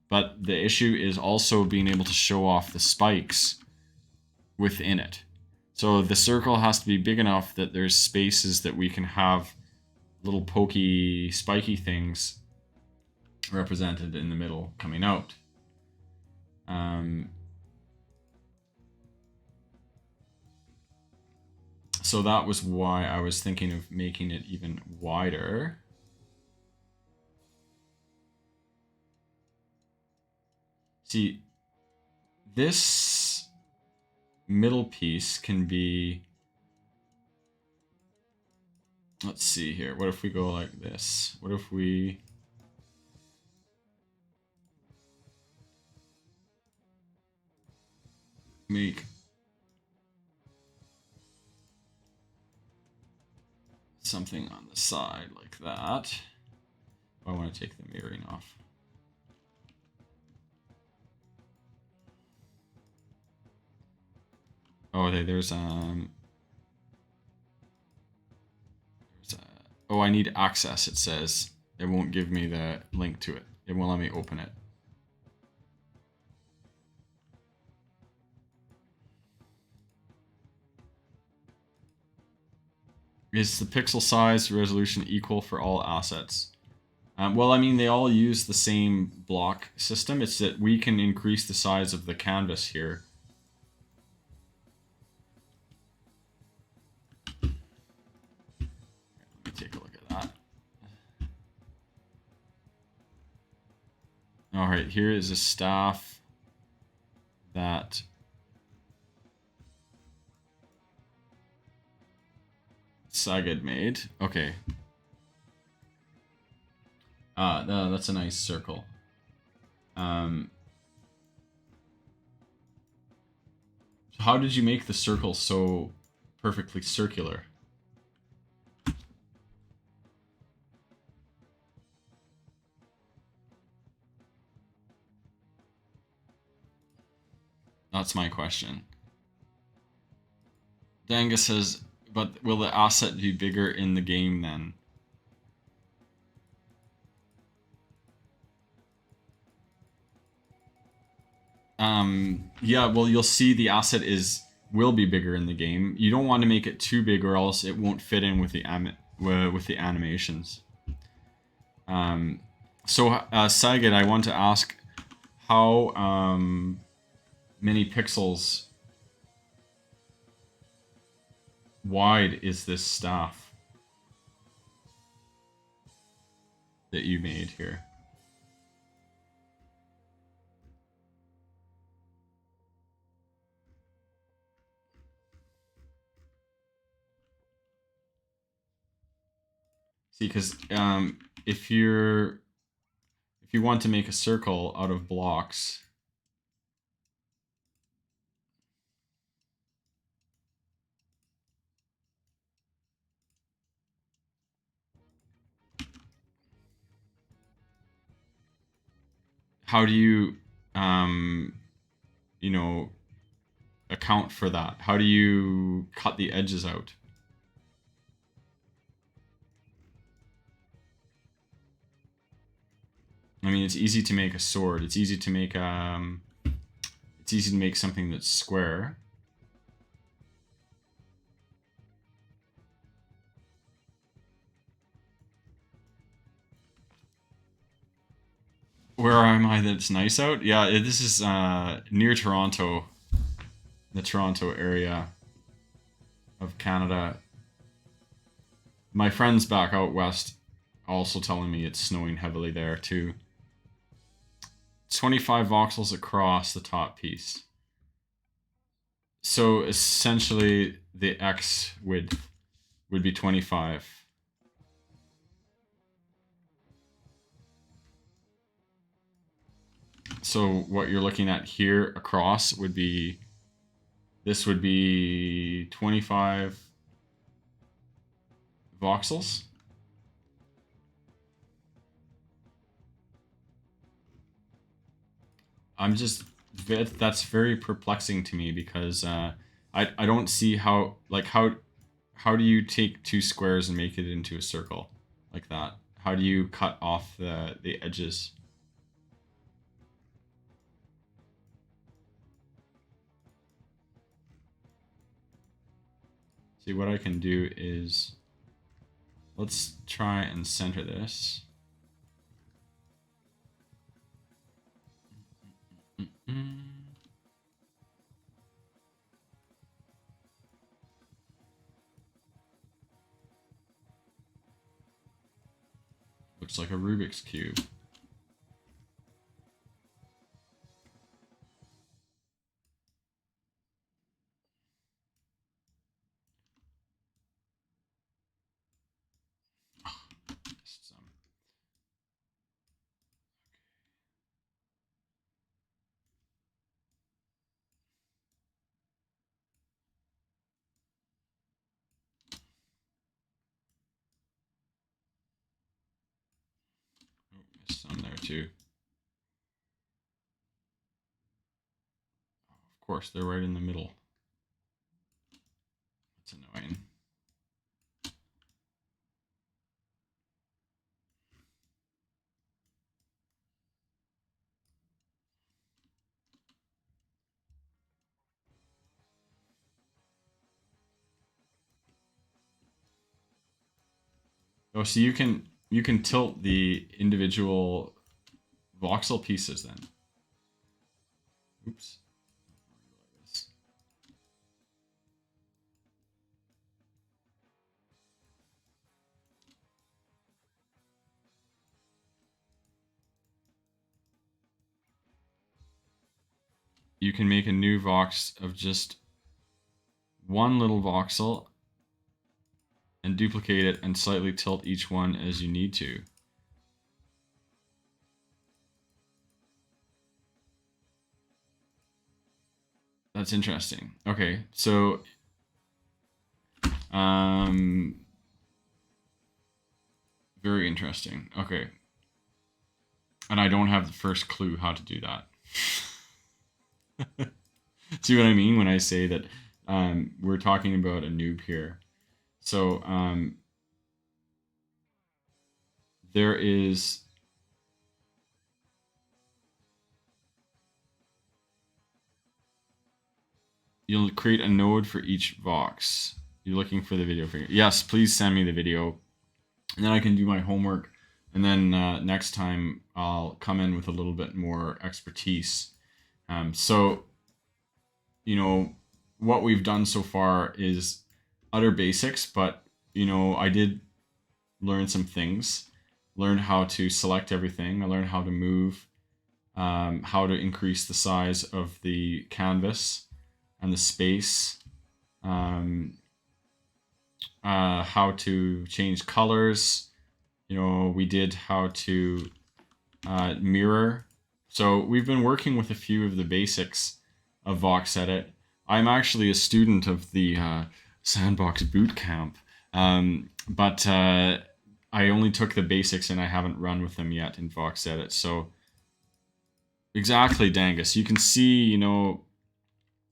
But the issue is also being able to show off the spikes within it. So the circle has to be big enough that there's spaces that we can have little pokey, spiky things represented in the middle coming out. So that was why I was thinking of making it even wider. See, this middle piece can be... Let's see here. What if we go like this? What if we... make something on the side like that. I want to take the mirroring off. Oh, okay, there's oh, I need access, it says. It won't give me the link to it. It won't let me open it. Is the pixel size resolution equal for all assets? Well, I mean, they all use the same block system. It's that we can increase the size of the canvas here. Let me take a look at that. All right, here is a staff that Saged made. Okay. No, that's a nice circle. How did you make the circle so perfectly circular? That's my question. Danga says, but will the asset be bigger in the game then? Yeah, well, you'll see the asset will be bigger in the game. You don't want to make it too big, or else it won't fit in with the animations. So Saget, I want to ask how many pixels wide is this staff that you made here? See, because if you want to make a circle out of blocks, how do you, you know, account for that? How do you cut the edges out? I mean, it's easy to make a sword. It's easy to make something that's square. Where am I that's nice out? Yeah, this is near Toronto, the Toronto area of Canada. My friends back out west also telling me it's snowing heavily there too. 25 voxels across the top piece. So essentially the X width would be 25. So what you're looking at here across would be, this would be 25 voxels. I'm just, that's very perplexing to me because I don't see how, like, how do you take two squares and make it into a circle like that? How do you cut off the edges? See, what I can do is, let's try and center this. Looks like a Rubik's Cube. Some there too. Of course, they're right in the middle. That's annoying. Oh, so you can tilt the individual voxel pieces then. Oops. You can make a new vox of just one little voxel and duplicate it and slightly tilt each one as you need to. That's interesting. Okay, so very interesting. Okay. And I don't have the first clue how to do that. See what I mean when I say that we're talking about a noob here? So there is, you'll create a node for each vox. You're looking for the video figure. Yes, please send me the video. And then I can do my homework. And then next time I'll come in with a little bit more expertise. So, you know, what we've done so far is utter basics, but, you know, I did learn some things. Learn how to select everything. I learned how to move, how to increase the size of the canvas and the space, how to change colors, we did how to mirror. So we've been working with a few of the basics of Vox Edit. I'm actually a student of the Sandbox Bootcamp, but I only took the basics and I haven't run with them yet in Vox Edit. So exactly, Dangus, you can see,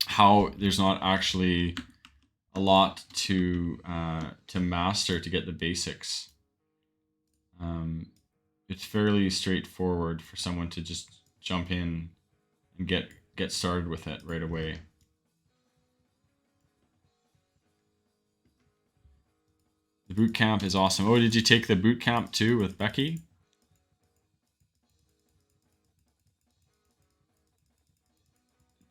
how there's not actually a lot to master to get the basics. It's fairly straightforward for someone to just jump in and get started with it right away. The boot camp is awesome. Oh, did you take the boot camp too with Becky?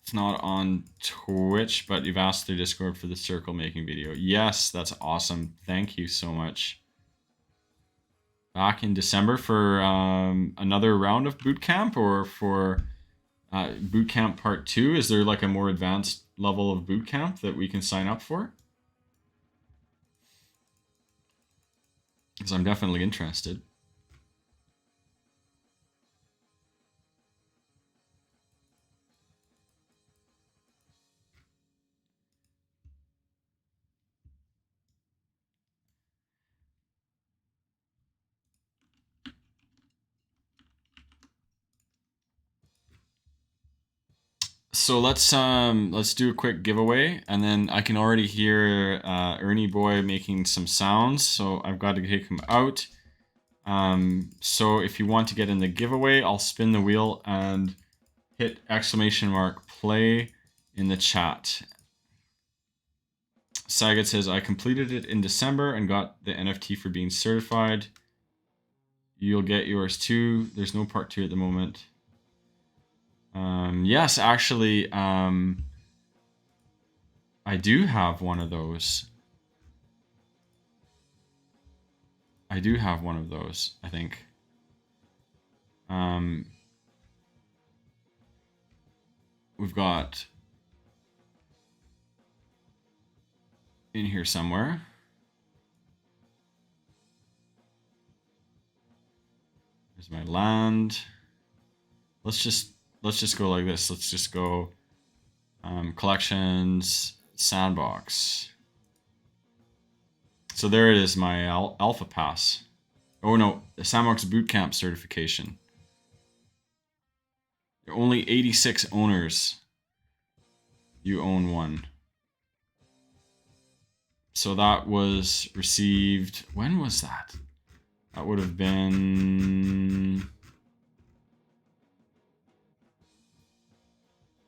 It's not on Twitch, but you've asked through Discord for the circle making video. Yes, that's awesome. Thank you so much. Back in December for another round of boot camp, or for boot camp part 2? Is there like a more advanced level of boot camp that we can sign up for? Because I'm definitely interested. So let's do a quick giveaway, and then I can already hear Ernie Boy making some sounds, so I've got to take him out. So if you want to get in the giveaway, I'll spin the wheel and hit !play in the chat. Sagat says, I completed it in December and got the NFT for being certified. You'll get yours too. There's no part 2 at the moment. Yes, actually, I do have one of those. I think. We've got in here somewhere. There's my land. Let's just go like this. Let's just go collections, sandbox. So there it is, my alpha pass. Oh no, the Sandbox Bootcamp certification. There are only 86 owners. You own one. So that was received, when was that? That would have been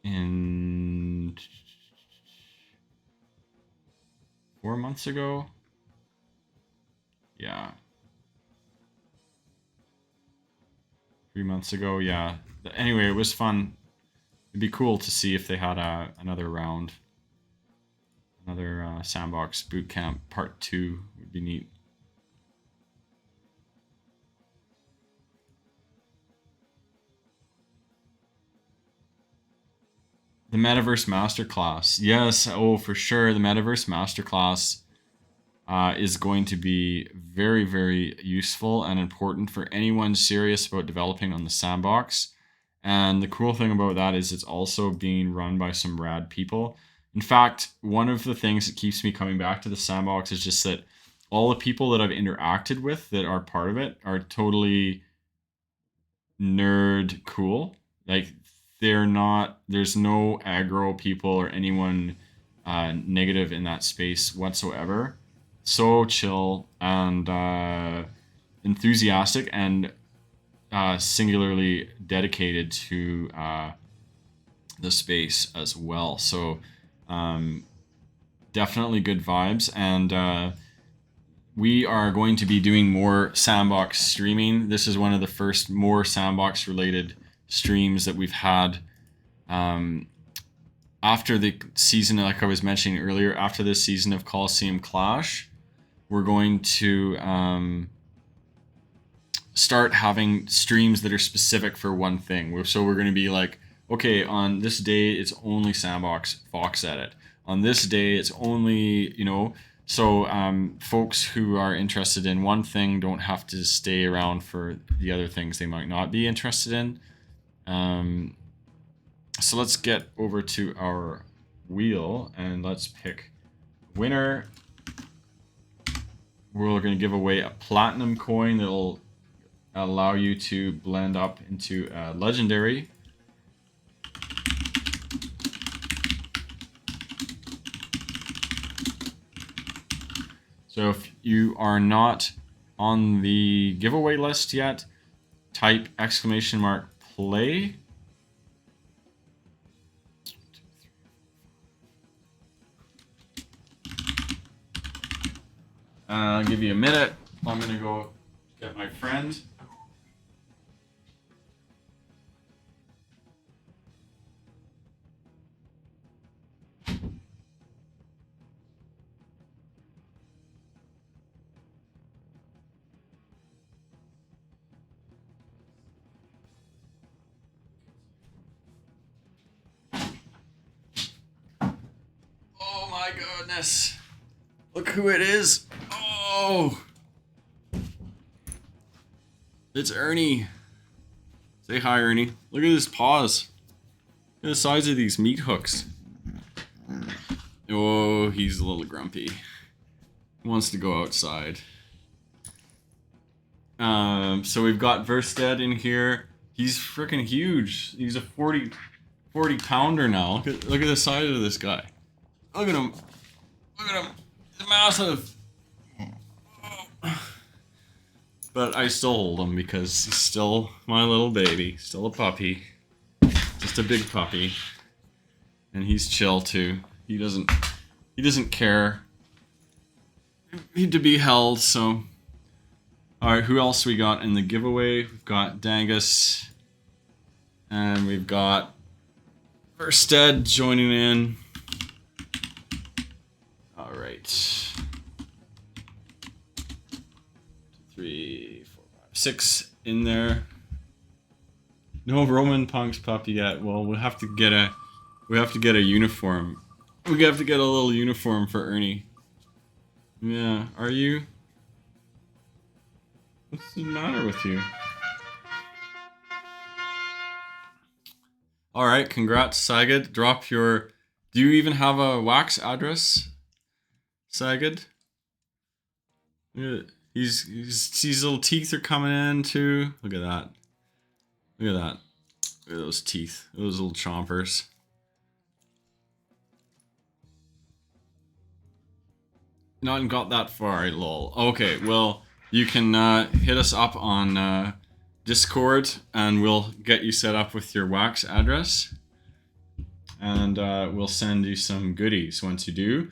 in 4 months ago. Yeah. 3 months ago, yeah. Anyway, it was fun. It'd be cool to see if they had another round. Another Sandbox Bootcamp Part 2 would be neat. The Metaverse Masterclass. Yes, oh, for sure. The Metaverse Masterclass is going to be very, very useful and important for anyone serious about developing on the sandbox. And the cool thing about that is it's also being run by some rad people. In fact, one of the things that keeps me coming back to the sandbox is just that all the people that I've interacted with that are part of it are totally nerd cool. Like, there's no aggro people or anyone negative in that space whatsoever. So chill and enthusiastic and singularly dedicated to the space as well. So definitely good vibes. And we are going to be doing more sandbox streaming. This is one of the first more sandbox related streams that we've had after the season, like I was mentioning earlier, after this season of Colosseum Clash. We're going to start having streams that are specific for one thing. So we're going to be like, okay, on this day, it's only Sandbox Vox Edit. On this day, it's only, So folks who are interested in one thing don't have to stay around for the other things they might not be interested in. So let's get over to our wheel and let's pick winner. We're going to give away a platinum coin that'll allow you to blend up into a legendary. So if you are not on the giveaway list yet, type !play. I'll give you a minute. I'm gonna go get my friend. Oh my goodness. Look who it is. Oh. It's Ernie. Say hi, Ernie. Look at his paws. Look at the size of these meat hooks. Oh, he's a little grumpy. He wants to go outside. So we've got Versted in here. He's freaking huge. He's a 40 pounder now. Look at the size of this guy. Look at him. Look at him. He's massive. But I still hold him because he's still my little baby. Still a puppy. Just a big puppy. And he's chill too. He doesn't care to be held, so. Alright, who else we got in the giveaway? We've got Dangus. And we've got Versted joining in. Alright. 3, 4, 5, 6 in there. No RomanPunk's puppy yet. Well, we have to get a uniform. We have to get a little uniform for Ernie. Yeah, are you? What's the matter with you? Alright, congrats, Sagid. Drop your... Do you even have a wax address, Sagid? His little teeth are coming in too. Look at that. Look at that. Look at those teeth. Those little chompers. Not got that far, lol. Okay, well, you can hit us up on Discord and we'll get you set up with your wax address. And we'll send you some goodies once you do.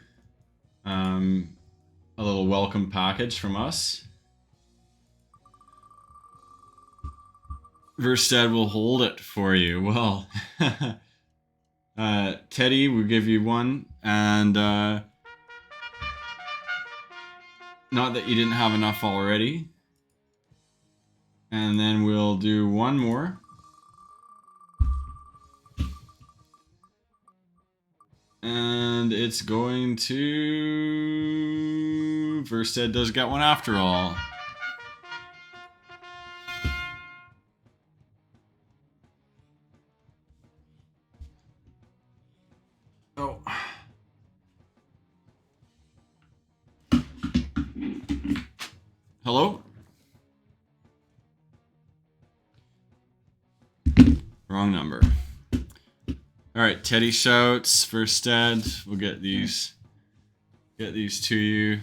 A little welcome package from us. Versted will hold it for you. Well, Teddy will give you one, and not that you didn't have enough already. And then we'll do one more. And it's going to... Versted does get one after all. Oh. Hello? Wrong number. Alright, Teddy shouts, Versted. We'll get these to you.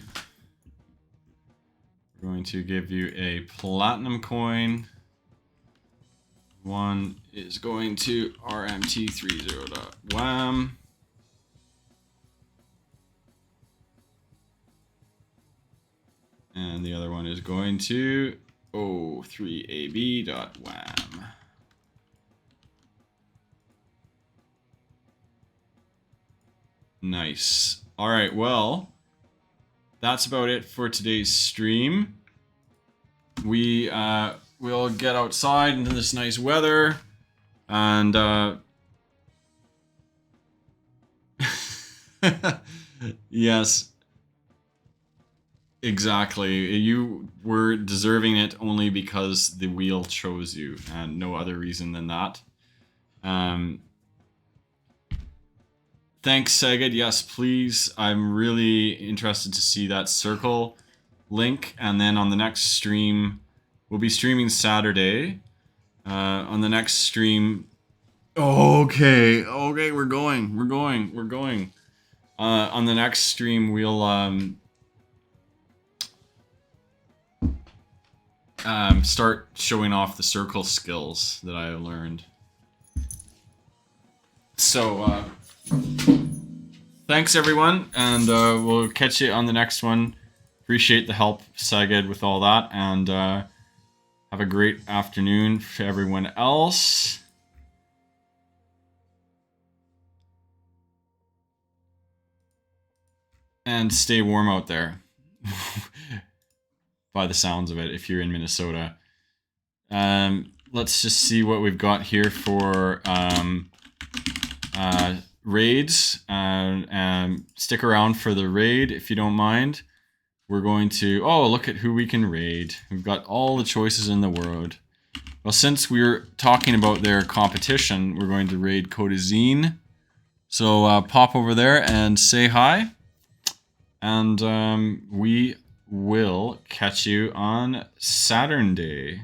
We're going to give you a platinum coin. One is going to RMT30.wham. And the other one is going to O3AB.wham. Nice. All right, well, that's about it for today's stream. We will get outside into this nice weather and yes, Exactly. You were deserving it only because the wheel chose you, and no other reason than that. Thanks, Sagid. Yes, please. I'm really interested to see that circle link. And then on the next stream, we'll be streaming Saturday. On the next stream. Okay, we're going. On the next stream, we'll start showing off the circle skills that I learned. So, thanks everyone, and we'll catch you on the next one. Appreciate the help, Saged, with all that, and have a great afternoon for everyone else. And stay warm out there. By the sounds of it, if you're in Minnesota. Let's just see what we've got here for raids. Stick around for the raid if you don't mind. We're going to... Oh, look at who we can raid. We've got all the choices in the world. Well, since we're talking about their competition, we're going to raid Codazine. So pop over there and say hi. And we will catch you on Saturday.